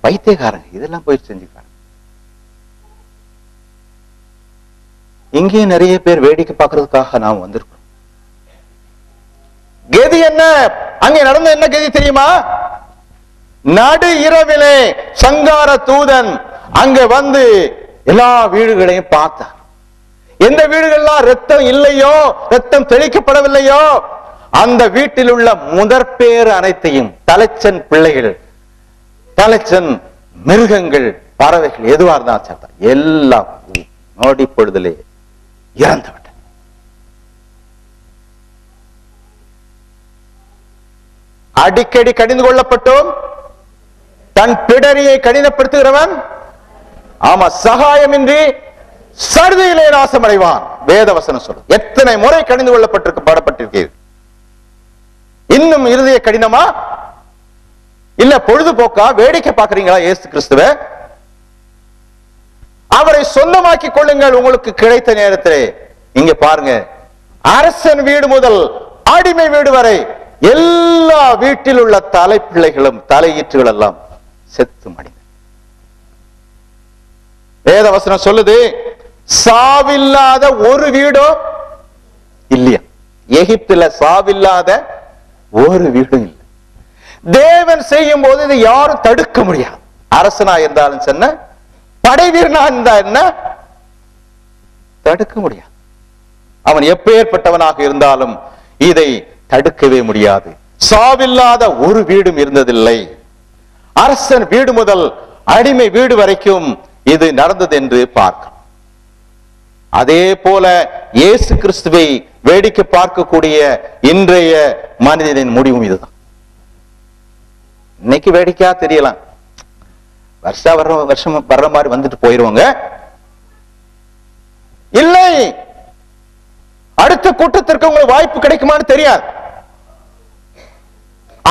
பைத்தியக்காரங்க இதெல்லாம் போய் செஞ்சுக்கிறாங்க. இங்கேயும் நிறைய பேர் வேடிக்கை பார்க்கறதுக்காக நாம் வந்திருக்கோம். கதி என்ன? அங்கே நடந்த என்ன கதி தெரியுமா? நடு இரவிலே சங்கார தூதன் அங்க வந்து எல்லா வீடுகளையும் பார்த்தார். எந்த வீடுகள்லாம் ரத்தம் இல்லையோ, ரத்தம் தெளிக்கப்படவில்லையோ, அந்த வீட்டில் உள்ள முதற்பேறு அனைத்தையும், தலைச்சன் பிள்ளைகள், தலைச்சன் மிருகங்கள், பறவைகள், எதுவா இருந்தா எல்லாம் நோடி பொழுதிலே இறந்து விட்டன. அடிக்கடி கடிந்து கொள்ளப்பட்டோம். தன் பிடரியை கடினப்படுத்துகிறவன், ஆமா, சகாயமின்றி சருதியிலே நாசமடைவான். வேதவசனம் சொல்லும். எத்தனை முறை கடிந்து கொள்ளப்பட்டிருக்கு, பாடப்பட்டிருக்கிறது. இன்னும் இருதய கடினமா? இல்ல பொழுதுபோக்கா வேடிக்கை பார்க்கறீங்களா? இயேசு கிறிஸ்துவ அவரை சொந்தமாக்கி கொள்ளுங்கள் உங்களுக்கு கிடைத்த நேரத்திலே. இங்க பாருங்க, அரசன் வீடு முதல் அடிமை வீடு வரை எல்லா வீட்டில் உள்ள தலை பிள்ளைகளும் தலையீற்றுகள் எல்லாம் செத்து மடிந்த. வேதவசனம் சொல்லுது, சாவில்லாத ஒரு வீடோ இல்லையா? எகிப்துல சாவில்லாத ஒரு வீடும் இல்லை. தேவன் செய்யும் போது இதை யாரும் தடுக்க முடியாது. அரசனா இருந்தாலும் சொன்ன, படை வீரனா இருந்தா என்ன, தடுக்க முடியாது. அவன் எப்பேற்பட்டவனாக இருந்தாலும் இதை தடுக்கவே முடியாது. சாவில்லாத ஒரு வீடும் இருந்ததில்லை. அரசன் வீடு முதல் அடிமை வீடு வரைக்கும் இது நடந்தது என்று பார்க்கிறோம். அதே போல இயேசு கிறிஸ்துவை வேடிக்கை பார்க்கக்கூடிய இன்றைய மனிதனின் முடிவும் இதுதான். இன்னைக்கு வேடிக்கையா தெரியலாம், வருஷம் வர்ற மாதிரி வந்துட்டு போயிருவாங்க. இல்லை, அடுத்த கூட்டத்திற்கு உங்களுக்கு வாய்ப்பு கிடைக்குமான்னு தெரியாது.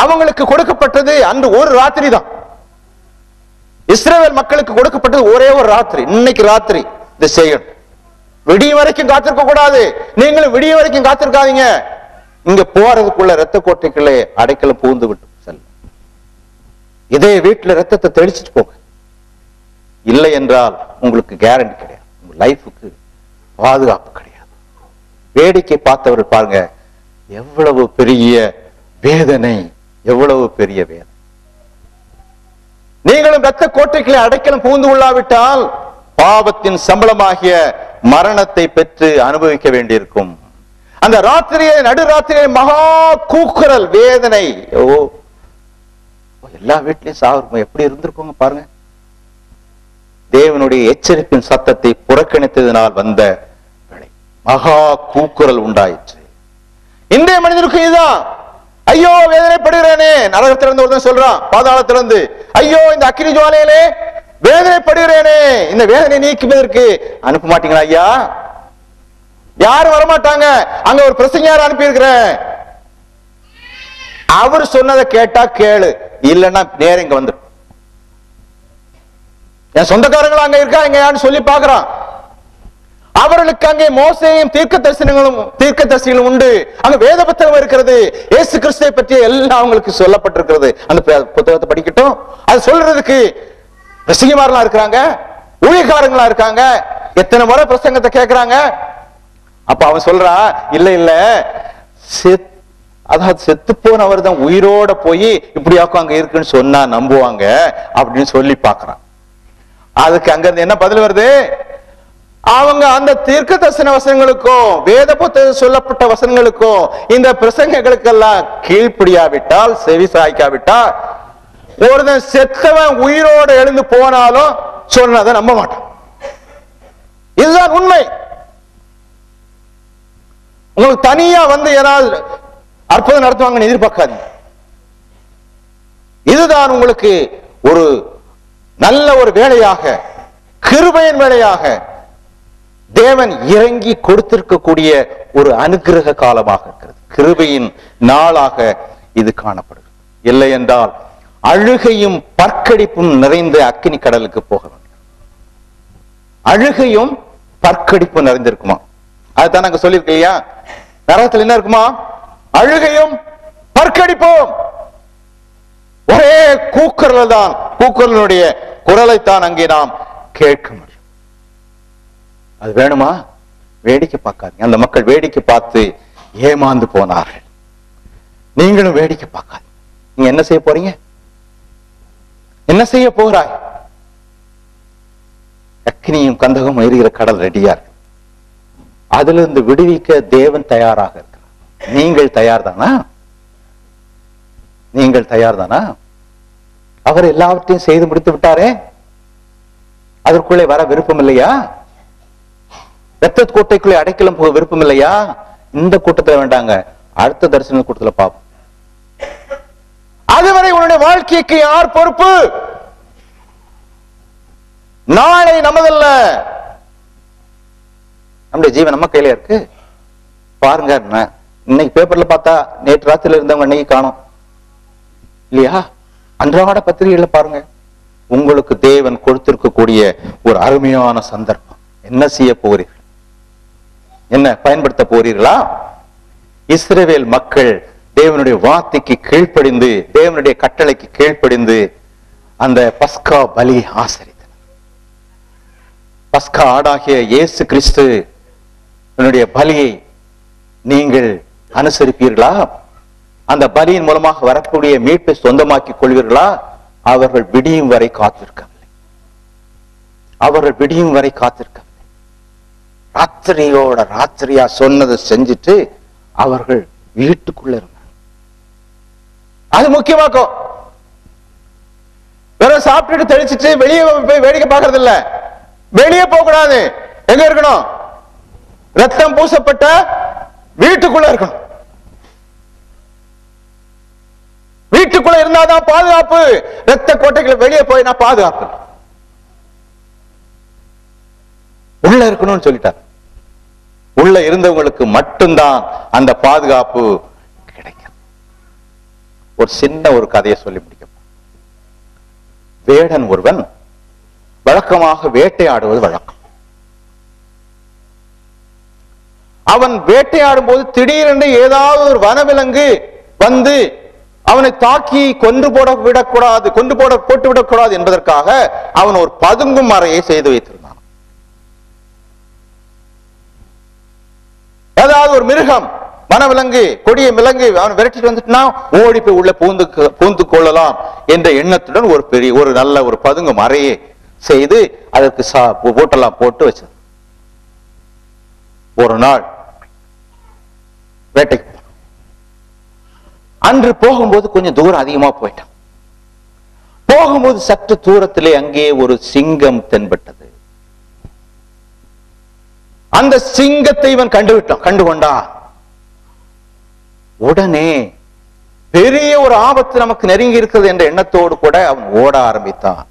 அவங்களுக்கு கொடுக்கப்பட்டது அன்று ஒரு ராத்திரி தான். இஸ்ரவேல் மக்களுக்கு கொடுக்கப்பட்டது ஒரே ஒரு ராத்திரி. இன்னைக்கு ராத்திரி இதை செய்யணும். விடிய வரைக்கும் காத்திருக்க கூடாது. நீங்களும் விடிய வரைக்கும் காத்திருக்காதீங்க. இங்க போறதுக்குள்ள ரத்த கோட்டைக்குள்ளே அடைக்கலம் புகுந்து விட்டு செல்ல. இதே வீட்டுல ரத்தத்தை தெளிச்சுட்டு போங்க. இல்லை என்றால் உங்களுக்கு கேரண்டி கிடையாது, உங்க லைஃபுக்கு பாதுகாப்பு கிடையாது. வேடிக்கை பார்த்தவர்கள் பாருங்க, எவ்வளவு பெரிய வேதனை, எவ்வளவு பெரிய வேதனை. நீங்களும் ரத்த கோட்டைகளை அடைக்கலம் புகுந்து கொள்ளாவிட்டால் பாவத்தின் சம்பளமாகிய மரணத்தை பெற்று அனுபவிக்க வேண்டியிருக்கும். அந்த ராத்திரியை, நடுராத்திரியை மகா கூக்குரல் வேதனை. எல்லா வீட்லயும் சாவு எப்படி இருந்திருக்குங்க பாருங்க. தேவனுடைய எச்சரிப்பின் சத்தத்தை புறக்கணித்ததினால் வந்த மகா கூக்குரல் உண்டாயிற்று. இன்றைய மனிதனுக்கு இதுதான். ஐயோ வேதனைப்படுகிறேனே, நரகத்திலிருந்து ஒருத்தன் சொல்றான், பாதாளத்திலிருந்து, ஐயோ இந்த அக்கினி ஜுவாலையிலே வேதனைப்படுகிறேனே, இந்த வேதனை நீக்குவதற்கு அனுப்ப மாட்டீங்களா ஐயா? யாரும் வரமாட்டாங்க. அங்க ஒரு பிரசங்கியார் அனுப்பி இருக்கிறேன், அவர் சொன்னதை கேட்டா கேளு, இல்லைன்னா நேரம் இங்க வந்து என் சொந்தக்காரங்களும் அங்க இருக்காங்க சொல்லி பாக்குறான். அவர்களுக்கு அங்கே மோசேயும் தீர்க்கதரிசிகளும் உண்டு. அங்க வேத புத்தகம் இருக்கிறது, இயேசு கிறிஸ்துவை பற்றி எல்லாம் அவங்களுக்கு சொல்லப்பட்டிருக்கிறது. அந்த புத்தகத்தை படிக்கட்டும். அது சொல்றதுக்கு பிரசங்கிமாரெல்லாம் இருக்கிறாங்க, ஊழியக்காரங்களா இருக்காங்க, எத்தனை முறை பிரசங்கத்தை கேட்கிறாங்க. அப்ப அவன் சொல்றா, இல்ல இல்ல, அதாவது செத்து போனவர் தான் உயிரோட போய் இப்படியாக்கும் அங்க இருக்குன்னு சொன்னா நம்புவாங்க அப்படின்னு சொல்லி பாக்குறான். அதுக்கு அங்க இருந்து என்ன பதில் வருது? அவங்க அந்த தீர்க்க தரிசன வசனங்களுக்கும் வேத புத்தகம் சொல்லப்பட்ட வசனங்களுக்கும் இந்த பிரசங்கங்களுக்கெல்லாம் கீழ்ப்படியாவிட்டால், செவி சாய்க்காவிட்டால், ஒருத்தன் செத்தவன் உயிரோடு எழுந்து போனாலும் சொன்னதை நம்ப மாட்டான். இதுதான் உண்மை. உங்களுக்கு தனியா வந்து ஏதாவது அற்புதம் நடத்துவாங்கன்னு எதிர்பார்க்காதீங்க. இதுதான் உங்களுக்கு ஒரு நல்ல ஒரு வேலையாக, கிருபையின் வேலையாக தேவன் இறங்கி கொடுத்திருக்கக்கூடிய ஒரு அனுக்கிரக காலமாக இருக்கிறது. கிருபையின் நாளாக இது காணப்படுகிறது. இல்லை என்றால் அழுகையும் பற்கடிப்பும் நிறைந்த அக்கினி கடலுக்கு போக வேண்டும். அழுகையும் பற்கடிப்பும் நிறைந்திருக்குமா? அதுதான் நாங்க சொல்லியிருக்கோம் இல்லையா? நரகத்தில் என்ன இருக்குமா? அழுகையும் பற்கடிப்பும். ஒரே கூக்குரல் தான், கூக்குரலுடைய குரலைத்தான் அங்கே நாம் கேட்க முடியும். அது வேணுமா? வேடிக்கை பார்க்காதீங்க. அந்த மக்கள் வேடிக்கை பார்த்து ஏமாந்து போனார்கள். நீங்களும் வேடிக்கை பார்க்காதீங்க. நீங்க என்ன செய்ய போறீங்க? என்ன செய்ய போகிறாய்? அக்னியும் கந்தகம் எரிகிற கடல் ரெடியா இருக்கு. அதுல இருந்து விடுவிக்க தேவன் தயாராக இருக்கிறார். நீங்கள் தயார் தானா? நீங்கள் தயார் தானா? அவர் எல்லாவற்றையும் செய்து முடித்து விட்டாரே, அதற்குள்ளே வர விருப்பம் இல்லையா? ரத்த கோட்டைக்குள்ளே அடைக்கலம் போக விருப்பம் இல்லையா? இந்த கூட்டத்தில் வேண்டாங்க, அடுத்த தரிசன கூட்டத்தில் பார்ப்போம். அதுவரை உன்னுடைய வாழ்க்கைக்கு யார் பொறுப்பு? நாளை நமதல்ல. நம்முடைய ஜீவன் நம்ம கையில இருக்கு. பாருங்க, இன்னைக்கு பேப்பர்ல பார்த்தா நேற்று ராத்திரில இருந்தவங்க இன்னைக்கு காணும் இல்லையா? அன்றாட பத்திரிகைகளை பாருங்க. உங்களுக்கு தேவன் கொடுத்திருக்கக்கூடிய ஒரு அருமையான சந்தர்ப்பம். என்ன செய்ய போகிறீர்கள்? என்ன பயன்படுத்த போறீர்களா? இஸ்ரவேல் மக்கள் தேவனுடைய வார்த்தைக்கு கீழ்ப்படிந்து, தேவனுடைய கட்டளைக்கு கீழ்ப்படிந்து அந்த பஸ்கா பலி ஆசரித்தனர். பஸ்கா ஆடாகிய இயேசு கிறிஸ்து பலியை நீங்கள் அனுசரிப்பீர்களா? அந்த பலியின் மூலமாக வரக்கூடிய மீட்பை சொந்தமாக்கிக் கொள்வீர்களா? அவர்கள் விடியும் வரை காத்திருக்கவில்லை. அவர்கள் விடியும் வரை காத்திருக்கவில்லை. ராத்திரியோட ராத்திரியா சொன்னதை செஞ்சுட்டு அவர்கள் வீட்டுக்குள்ள இருந்தாங்க. அது முக்கியமாக்கும். வெறும் சாப்பிட்டுட்டு தெளிச்சிட்டு வெளியே போய் வேடிக்கை பார்க்கறது இல்ல. வெளியே போக கூடாது. எங்க இருக்கணும்? ரத்தம் பூசப்பட்ட வீட்டுக்குள்ள இருக்கணும். வீட்டுக்குள்ள இருந்தாதான் பாதுகாப்பு. ரத்த கோட்டைகளை வெளியே போய் நான் பாதுகாப்பு உள்ள இருக்கணும்னு சொல்லிட்டார். உள்ள இருந்தவங்களுக்கு மட்டும்தான் அந்த பாதுகாப்பு கிடைக்கும். ஒரு சின்ன ஒரு கதையை சொல்லி முடிக்கும். வேடன் ஒருவன் வழக்கமாக வேட்டையாடுவது வழக்கம். அவன் வேட்டையாடும் போது திடீரென்று ஏதாவது ஒரு வனவிலங்கு வந்து அவனை தாக்கி கொண்டு போட்டு விடக்கூடாது என்பதற்காக அவன் ஒரு பதுங்கும் அறையை செய்து வைத்திருந்தான். ஏதாவது ஒரு மிருகம், வனவிலங்கு, கொடிய விலங்கு அவன் விரட்டிட்டு வந்துட்டுனா ஓடி போய் உள்ள பூந்து கொள்ளலாம் என்ற எண்ணத்துடன் ஒரு நல்ல ஒரு பதுங்கும் அறையை செய்து அதற்கு போட்டெல்லாம் போட்டு வச்சது. ஒரு நாள் வேட்டைக்கு அன்று போகும்போது கொஞ்சம் தூரம் அதிகமா போயிட்டான். போகும்போது சற்று தூரத்திலே அங்கே ஒரு சிங்கம் தென்பட்டது. அந்த சிங்கத்தை இவன் கண்டுகொண்டான். உடனே பெரிய ஒரு ஆபத்து நமக்கு நெருங்கி இருக்கிறது என்ற எண்ணத்தோடு கூட அவன் ஓட ஆரம்பித்தான்.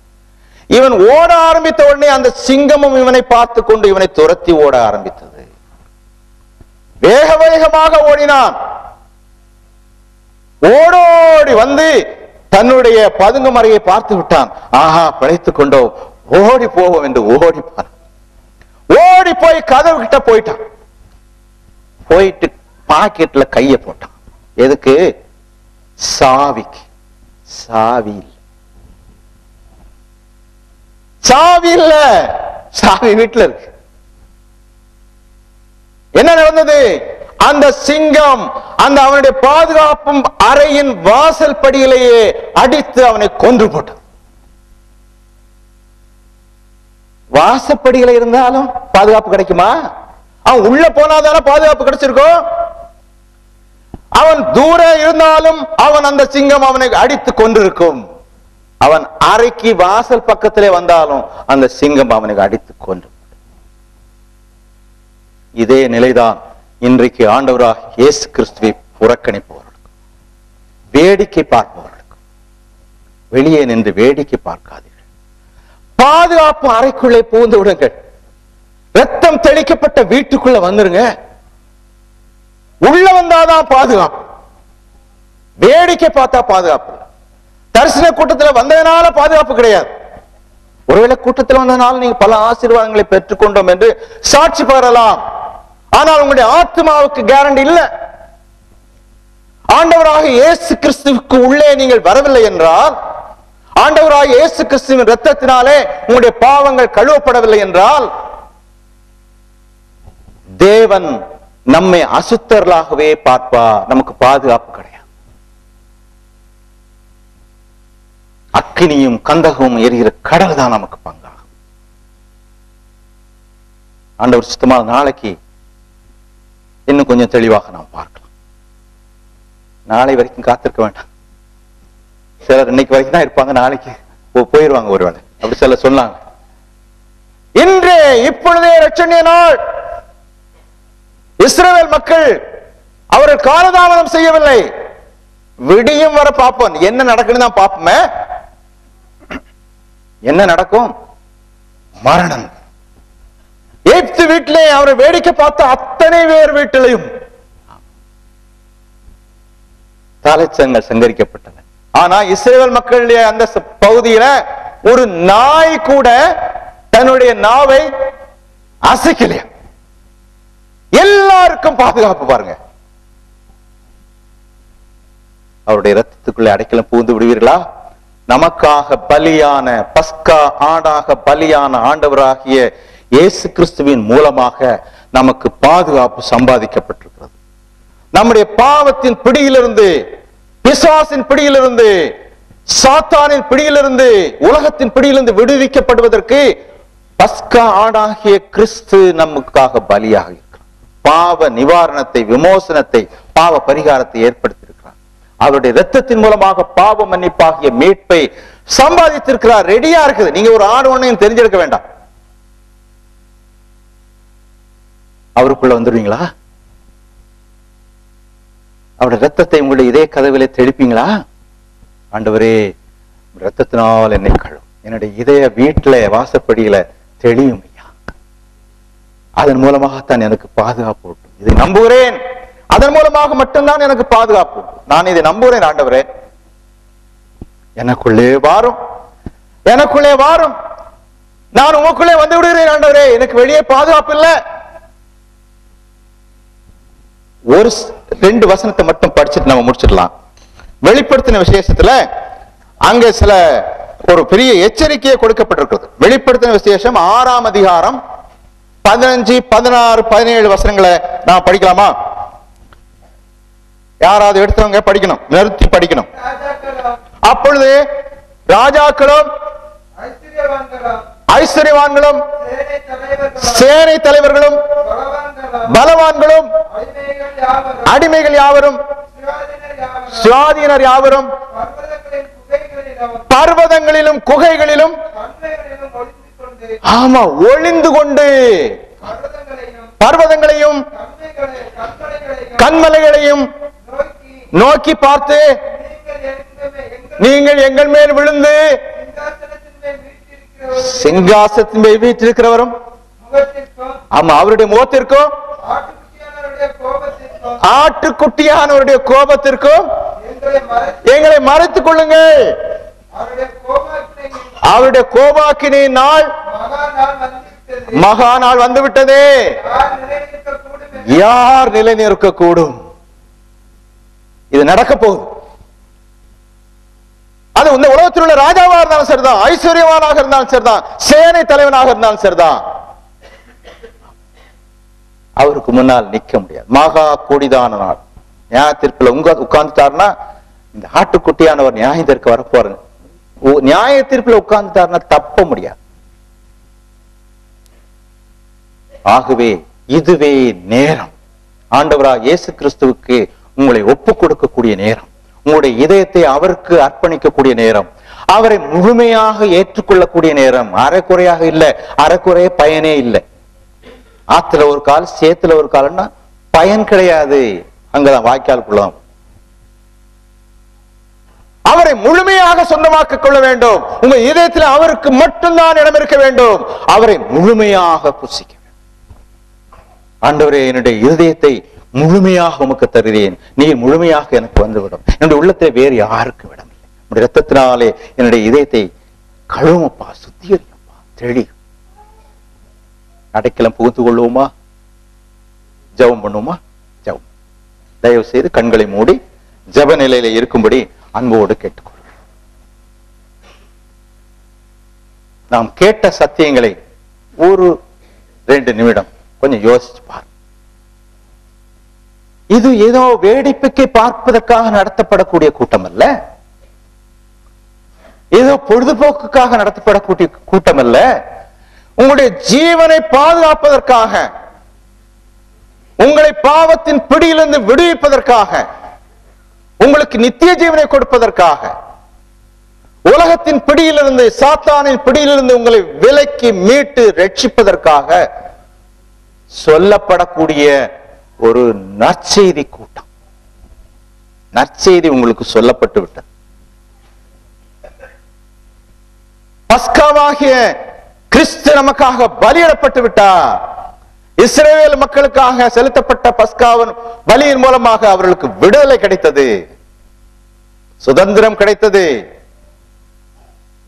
இவன் ஓட ஆரம்பித்த உடனே அந்த சிங்கமும் இவனை பார்த்து கொண்டு இவனை துரத்தி ஓட ஆரம்பித்தது. வேக வேகமாக ஓடினான். ஓடோடி வந்து தன்னுடைய பதுங்கும் அறையை பார்த்து விட்டான். ஆஹா, பிழைத்துக் கொண்டோ, ஓடி போவோம் என்று ஓடிப்பான். ஓடி போய் கதவு கிட்ட போயிட்டான். போயிட்டு பாக்கெட்ல கைய போட்டான். எதுக்கு? சாவிக்கு. சாவி இல்ல, சாவி வீட்டுல இருக்கு. என்ன நடந்தது? அந்த சிங்கம் அந்த அவனுடைய பாதுகாப்பும் அறையின் வாசல் படியிலேயே அடித்து அவனை கொன்று போட்டான். வாசப்படியில இருந்தாலும் பாதுகாப்பு கிடைக்குமா? அவன் உள்ள போனாதான பாதுகாப்பு கிடைச்சிருக்கும். அவன் தூர இருந்தாலும் அவன் அந்த சிங்கம் அவனை அடித்து கொண்டிருக்கும். அவன் அறைக்கு வாசல் பக்கத்திலே வந்தாலும் அந்த சிங்கம் அவனை அடித்து கொன்று. இதே நிலைதான் இன்றைக்கு ஆண்டவராக இயேசு கிறிஸ்துவை புறக்கணிப்பவர்களுக்கு, வேடிக்கை பார்ப்பவர்களுக்கு. வெளியே நின்று வேடிக்கை பார்க்காதீர்கள். பாதுகாப்பு அறைக்குள்ளே புகுந்து விடுங்கள். ரத்தம் தெளிக்கப்பட்ட வீட்டுக்குள்ள வந்துருங்க. உள்ள வந்தாதான் பாதுகாப்பு. வேடிக்கை பார்த்தா பாதுகாப்பு. தரிசன கூட்டத்தில் வந்ததனால பாதுகாப்பு கிடையாது. ஒருவேளை கூட்டத்தில் வந்ததனால நீங்க பல ஆசீர்வாதங்களை பெற்றுக்கொண்டோம் என்று சாட்சி பெறலாம். ஆனால் உங்களுடைய ஆத்மாவுக்கு கேரண்டி இல்லை. ஆண்டவராக இயேசு கிறிஸ்துவுக்கு உள்ளே நீங்கள் வரவில்லை என்றால், ஆண்டவராக இயேசு கிறிஸ்துவின் இரத்தத்தினாலே உங்களுடைய பாவங்கள் கழுவப்படவில்லை என்றால், தேவன் நம்மை அசுத்தர்களாகவே பார்ப்பார். நமக்கு பாதுகாப்பு கிடையாது. அக்கினியும் கந்தகமும் எரிகிற கடல் தான் நமக்கு பங்காகும். ஆண்டவர் சுத்தமான நாளைக்கு இன்னும் கொஞ்சம் தெளிவாக நாம் பார்க்கலாம். நாளை வரைக்கும் காத்திருக்க வேண்டாம். சிலர் இன்னைக்கு வரைக்கும் தான் இருப்பாங்க, நாளைக்கு போயிருவாங்க ஒருவேளை. அப்படி சில சொன்னாங்க. இன்றே இப்பொழுதே இரட்சணிய நாள். இஸ்ரவேல் மக்கள் அவர்கள் காலதாமதம் செய்யவில்லை. விடியும் வர பார்ப்போம். என்ன நடக்குன்னு தான் பார்ப்போமே. என்ன நடக்கும்? மரணம். எகிப்து வீட்டிலே அவரை வேடிக்கை பார்த்த அத்தனை பேர் வீட்டிலையும் தலைச்சங்கள் சங்கரிக்கப்பட்டன. ஆனா இஸ்ரவேல் மக்களுடைய அந்த பகுதியில ஒரு நாய் கூட தன்னுடைய நாவை அசைக்கலையா. எல்லாருக்கும் பாதுகாப்பு பாருங்க. அவருடைய ரத்தத்துக்குள்ளே அடைக்கலம் புகுந்து விடுவீர்களா? நமக்காக பலியான பஸ்கா ஆடாக பலியான ஆண்டவராகிய இயேசு கிறிஸ்துவின் மூலமாக நமக்கு பாதுகாப்பு சம்பாதிக்கப்பட்டிருக்கிறது. நம்முடைய பாவத்தின் பிடியிலிருந்து, பிசாசின் பிடியிலிருந்து, சாத்தானின் பிடியிலிருந்து, உலகத்தின் பிடியிலிருந்து விடுவிக்கப்படுவதற்கு பஸ்கா ஆடாகிய கிறிஸ்து நமக்காக பலியாக இருக்கிறார். பாவ நிவாரணத்தை, விமோசனத்தை, பாவ பரிகாரத்தை ஏற்படுத்தி இருக்கிறார். அவருடைய இரத்தத்தின் மூலமாக பாவ மன்னிப்பாகிய மீட்பை சம்பாதித்திருக்கிறார். ரெடியா இருக்குது. நீங்க ஒரு ஆடு ஒன்னையும் தெரிஞ்சிருக்க வேண்டாம். அவருக்குள்ள வந்துடுவீங்களா? அவருடைய ரத்தத்தை உங்களுடைய இதே கதவிலே தெளிப்பீங்களா? ஆண்டவரே, ரத்தத்தினால் என்னை கழுவும், என்னுடைய இதய வீட்டுல வாசப்படியில தெளியும் ஐயா. அதன் மூலமாகத்தான் எனக்கு பாதுகாப்பு உண்டு. இதை நம்புகிறேன். அதன் மூலமாக மட்டும்தான் எனக்கு பாதுகாப்பு. நான் இதை நம்புகிறேன். ஆண்டவரே, எனக்குள்ளே வாரும், எனக்குள்ளே வாரும். நான் உங்களுக்குள்ளே வந்து விடுகிறேன். ஆண்டவரே, எனக்கு வெளியே பாதுகாப்பு இல்லை. ஒரு 2 வசனத்தை மட்டும் படிச்சுட்டு நம்ம முடிச்சிடலாம். வெளிப்படுத்தின விசேஷத்துல அங்க சில ஒரு பெரிய எச்சரிக்கையை கொடுக்கப்பட்டிருக்கிறது. வெளிப்படுத்தின விசேஷம் 6ஆம் அதிகாரம் 15, 16, 17 வசனங்களை நான் படிக்கலாமா? யாராவது எடுத்தவங்க படிக்கணும், நிறுத்தி படிக்கணும். அப்பொழுது ராஜாக்களும் ஐஸ்வர்யவான்களும் சேனை தலைவர்களும் பலவான்களும் அடிமைகள் யாவரும் சுவாதீனர் யாவரும் பர்வதங்களிலும் குகைகளிலும் ஆமா ஒளிந்து கொண்டு பர்வதங்களையும் கண்மலைகளையும் நோக்கி பார்த்து, நீங்கள் எங்கள் மேல் விழுந்து சிங்காசனத்தின் மேல் வீற்றிருக்கிறவரும் ஆமா அவருடைய முகத்திற்கும் ஆட்டுக்குட்டியானவருடைய கோபத்திற்கும் எங்களை மறைத்துக் கொள்ளுங்கள். அவருடைய கோபாக்கினை நாள் மகா நாள் வந்துவிட்டதே. யார் நிலை நிற்க கூடும்? இது நடக்க போகுது. அது இந்த உலகத்தில் உள்ள ராஜாவாக இருந்தாலும் சரிதான், ஐஸ்வர்யவானாக இருந்தாலும் சரிதான், சேனை தலைவனாக இருந்தாலும் சரிதான், அவருக்கு முன்னால் நிற்க முடியாது. மகா கொடிதான நாள். நியாய தீர்ப்புல உட்கார்ந்துட்டாருன்னா, இந்த ஆட்டுக்குட்டியானவர் நியாய தீர்க்க வரப்போற நியாய தீர்ப்புல உட்கார்ந்துட்டாருன்னா தப்ப முடியாது. ஆகவே இதுவே நேரம். ஆண்டவராக இயேசு கிறிஸ்துவுக்கு உங்களை ஒப்பு கொடுக்கக்கூடிய நேரம், உங்களுடைய இதயத்தை அவருக்கு அர்ப்பணிக்கக்கூடிய நேரம், அவரை முழுமையாக ஏற்றுக்கொள்ளக்கூடிய நேரம். அரைக்குறையாக இல்லை, அரைக்குறைய பயனே இல்லை. ஆத்துல ஒரு கால் சேத்துல ஒரு கால்னா பயன் கிடையாது. அங்கதான் வாய்க்காலுக்குள்ளதான். அவரை முழுமையாக சொந்தமாக்கிக் கொள்ள வேண்டும். உங்க இதயத்தில் அவருக்கு மட்டும்தான் இடம் இருக்க வேண்டும். அவரை முழுமையாக புசிக்க வேண்டும். ஆண்டவரே, என்னுடைய இருதயத்தை முழுமையாக உமக்கு தருகிறேன், நீர் முழுமையாக எனக்கு வந்துவிடும். என்னுடைய உள்ளத்தை வேறு யாருக்கு விடம் இல்லை. என்னுடைய ரத்தத்தினாலே என்னுடைய இதயத்தை கழுவப்பா, சுத்திகரிப்பா, தெளியும். அடைக்கலம் புகுந்து கொள்வோமா? ஜெபம் பண்ணுவோமா? ஜெபம். தயவு செய்து கண்களை மூடி ஜெப நிலையில இருக்கும்படி அன்போடு கேட்டுக்கொள்வோம். நாம் கேட்ட சத்தியங்களை ஒரு 2 நிமிடம் கொஞ்சம் யோசிச்சு பாருங்க. இது ஏதோ வேடிக்கைக்கு பார்ப்பதற்காக நடத்தப்படக்கூடிய கூட்டம் அல்ல. ஏதோ பொழுதுபோக்குக்காக நடத்தப்படக்கூடிய கூட்டம் அல்ல. உங்களுடைய ஜீவனை பாதுகாப்பதற்காக, உங்களை பாவத்தின் பிடியிலிருந்து விடுவிப்பதற்காக, உங்களுக்கு நித்திய ஜீவனை கொடுப்பதற்காக, உலகத்தின் பிடியிலிருந்து, சாத்தானின் பிடியிலிருந்து உங்களை விலக்கி மீட்டு ரட்சிப்பதற்காக சொல்லப்படக்கூடிய ஒரு நற்செய்தி கூட்டம். நற்செய்தி உங்களுக்கு சொல்லப்பட்டு விட்டது. பஸ்காவாகிய கிறிஸ்து நமக்காக பலியிடப்பட்டு விட்டார். இஸ்ரவேல் மக்களுக்காக செலுத்தப்பட்ட பஸ்காவின் பலியின் மூலமாக அவர்களுக்கு விடுதலை கிடைத்தது, சுதந்திரம் கிடைத்தது,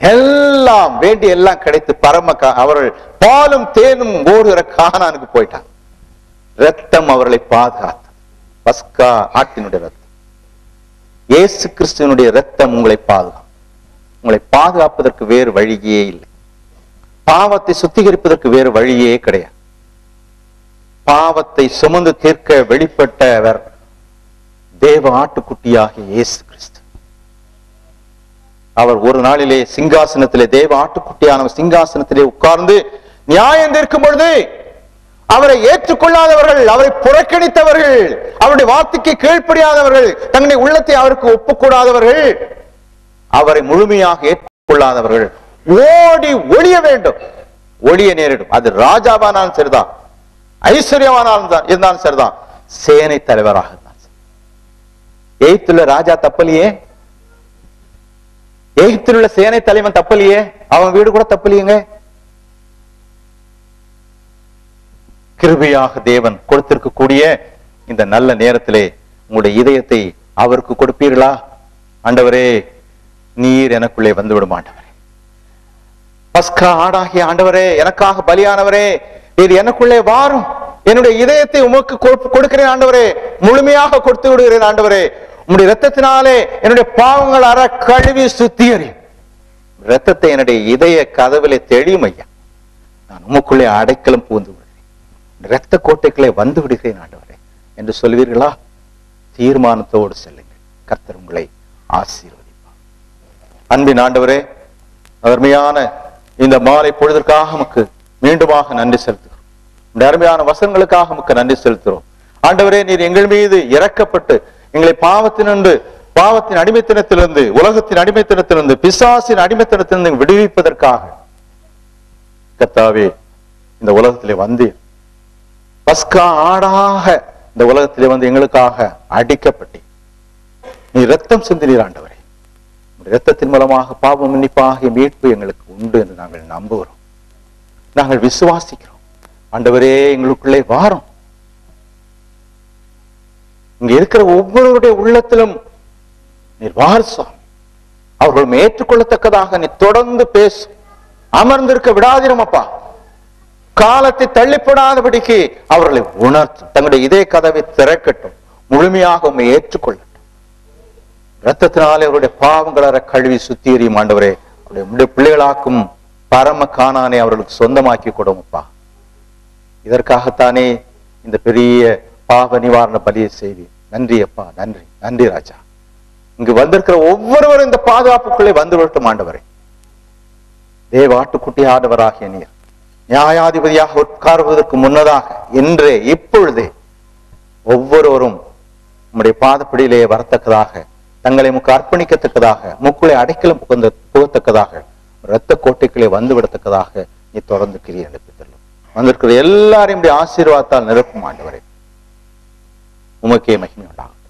எல்லாம் வேண்டி எல்லாம் கிடைத்து பரமக்கா அவர்கள் பாலும் தேனும் ஓடுகிற கானானுக்கு போயிட்டாங்க. ரத்தம் அவர்களை பாதுகாத்தது. பஸ்கா ஆட்டினுடைய ரத்தம், இயேசு கிறிஸ்துவனுடைய ரத்தம் உங்களை பாதுகாக்கும். உங்களை பாதுகாப்பதற்கு வேறு வழியே இல்லை. பாவத்தை சுத்திகரிப்பதற்கு வேறு வழியே கிடையாது. பாவத்தை சுமந்து தீர்க்க வெளிப்பட்டவர் தேவ ஆட்டுக்குட்டியாகிய இயேசு கிறிஸ்து. அவர் ஒரு நாளிலே சிங்காசனத்திலே, தேவ ஆட்டுக்குட்டியான சிங்காசனத்திலே உட்கார்ந்து நியாயம் தீர்க்கும் பொழுது அவரை ஏற்றுக்கொள்ளாதவர்கள், அவரை புறக்கணித்தவர்கள், அவருடைய வார்த்தைக்கு கீழ்ப்படியாதவர்கள், தங்களுடைய உள்ளத்தை அவருக்கு ஒப்புக்கூடாதவர்கள், அவரை முழுமையாக ஏற்றுக்கொள்ளாதவர்கள் ஓடி ஒளிய வேண்டும். ஒளிய நேரிடும். அது ராஜாவானாலும் சரிதான், ஐஸ்வர்யவானாலும் இருந்தாலும் சரிதான், சேனை தலைவராக இருந்தாலும் சரி. எகிப்துள்ள ராஜா தப்பலியே, எகிப்தில் உள்ள சேனை தலைவன் தப்பலியே, அவன் வீடு கூட தப்பலியுங்க. கிருபையாக தேவன் கொடுத்திருக்கக்கூடிய இந்த நல்ல நேரத்திலே உங்களுடைய இதயத்தை அவருக்கு கொடுப்பீர்களா? ஆண்டவரே, நீர் எனக்குள்ளே வந்துவிடும். ஆண்டவரே, பஸ்கா ஆடாகிய ஆண்டவரே, எனக்காக பலியானவரே, இது எனக்குள்ளே வாரும். என்னுடைய இதயத்தை உமக்கு கொடுக்கிறேன் ஆண்டவரே, முழுமையாக கொடுத்து விடுகிறேன் ஆண்டவரே. உம்முடைய இரத்தத்தினாலே என்னுடைய பாவங்கள் அற கழுவி சுத்திகரியும். இரத்தத்தை என்னுடைய இதய கதவிலே தெளியும் ஐயா. நான் உமக்குள்ளே அடைக்கலம் புகுந்து விடுகிறேன், இரத்த கோட்டைக்குள்ளே வந்து விடுகிறேன் ஆண்டவரே என்று சொல்வீர்களா? தீர்மானத்தோடு செல்லுங்கள். கர்த்தர் உங்களை ஆசீர்வதிப்பார். அன்பின் ஆண்டவரே, அருமையான இந்த மாலை பொழுதற்காக நமக்கு மீண்டுமாக நன்றி செலுத்துகிறோம். இந்த அருமையான வசனங்களுக்காக நமக்கு நன்றி செலுத்துகிறோம். ஆண்டவரே, நீர் எங்கள் மீது இரக்கப்பட்டு எங்களை பாவத்தின் அடிமைத்தனத்திலிருந்து, உலகத்தின் அடிமைத்தனத்திலிருந்து, பிசாசின் அடிமைத்தனத்திலிருந்து விடுவிப்பதற்காக கர்த்தாவே இந்த உலகத்திலே வந்து பஸ்கா ஆடாக இந்த உலகத்திலே வந்து எங்களுக்காக அடிக்கப்பட்டு நீ ரத்தம் சிந்தினீர் ஆண்டவரே. இரத்தத்தின் மூலமாக பாவ மன்னிப்பாகிய மீட்பு எங்களுக்கு உண்டு என்று நாங்கள் நம்புகிறோம், நாங்கள் விசுவாசிக்கிறோம். ஆண்டவரே, எங்களுக்குள்ளே வாரும். இங்க இருக்கிற ஒவ்வொருவருடைய உள்ளத்திலும் நீர் வாரசம், அவர்களும் ஏற்றுக்கொள்ளத்தக்கதாக நீ தொடர்ந்து பேசும். அமர்ந்திருக்க விடாதிரும் அப்பா. காலத்தை தள்ளிப்படாதபடிக்கு அவர்களை உணர்த்தும். தங்களுடைய இதய கதவை திறக்கட்டும், முழுமையாக உண்மை ஏற்றுக்கொள்ளட்டும். இரத்தத்தினாலே அவருடைய பாவங்கள கழுவி சுத்திகரியும் ஆண்டவரே. அவருடைய பிள்ளைகளாக்கும் பரம கானானை அவர்களுக்கு சொந்தமாக்கி கொடுப்பா. இதற்காகத்தானே இந்த பெரிய பாவ நிவாரண பலியை செய்தி. நன்றி அப்பா, நன்றி, நன்றி ராஜா. இங்கு வந்திருக்கிற ஒவ்வொருவரும் இந்த பாதுகாப்புக்குள்ளே வந்து விடட்டும் ஆண்டவரே. தேவ ஆட்டுக்குட்டி ஆண்டவராகிய நீர் நியாயாதிபதியாக உட்காருவதற்கு முன்னதாக இன்றே இப்பொழுதே ஒவ்வொருவரும் உம்முடைய பாதப்படியிலே வரத்தக்கதாக, தங்களை முக்கு அர்ப்பணிக்கத்தக்கதாக, முக்குளை அடைக்கலம் புகத்தக்கதாக, இரத்த கோட்டைகளே வந்து விடத்தக்கதாக நீ தொடர்ந்து கிரியை அனுப்பித்தள்ளும். வந்திருக்கிற எல்லாரையும் ஆசீர்வாதத்தால் நிரப்பும் ஆண்டவரே. உமக்கே மகிமை உண்டாகும்.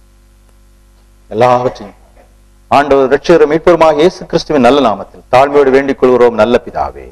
எல்லாவற்றையும் ஆண்டவர் இரட்சகரும் மீட்பருமாக இயேசு கிறிஸ்துவின் நல்ல நாமத்தில் தாழ்மையோடு வேண்டிக் கொள்கிறோம் நல்ல பிதாவே.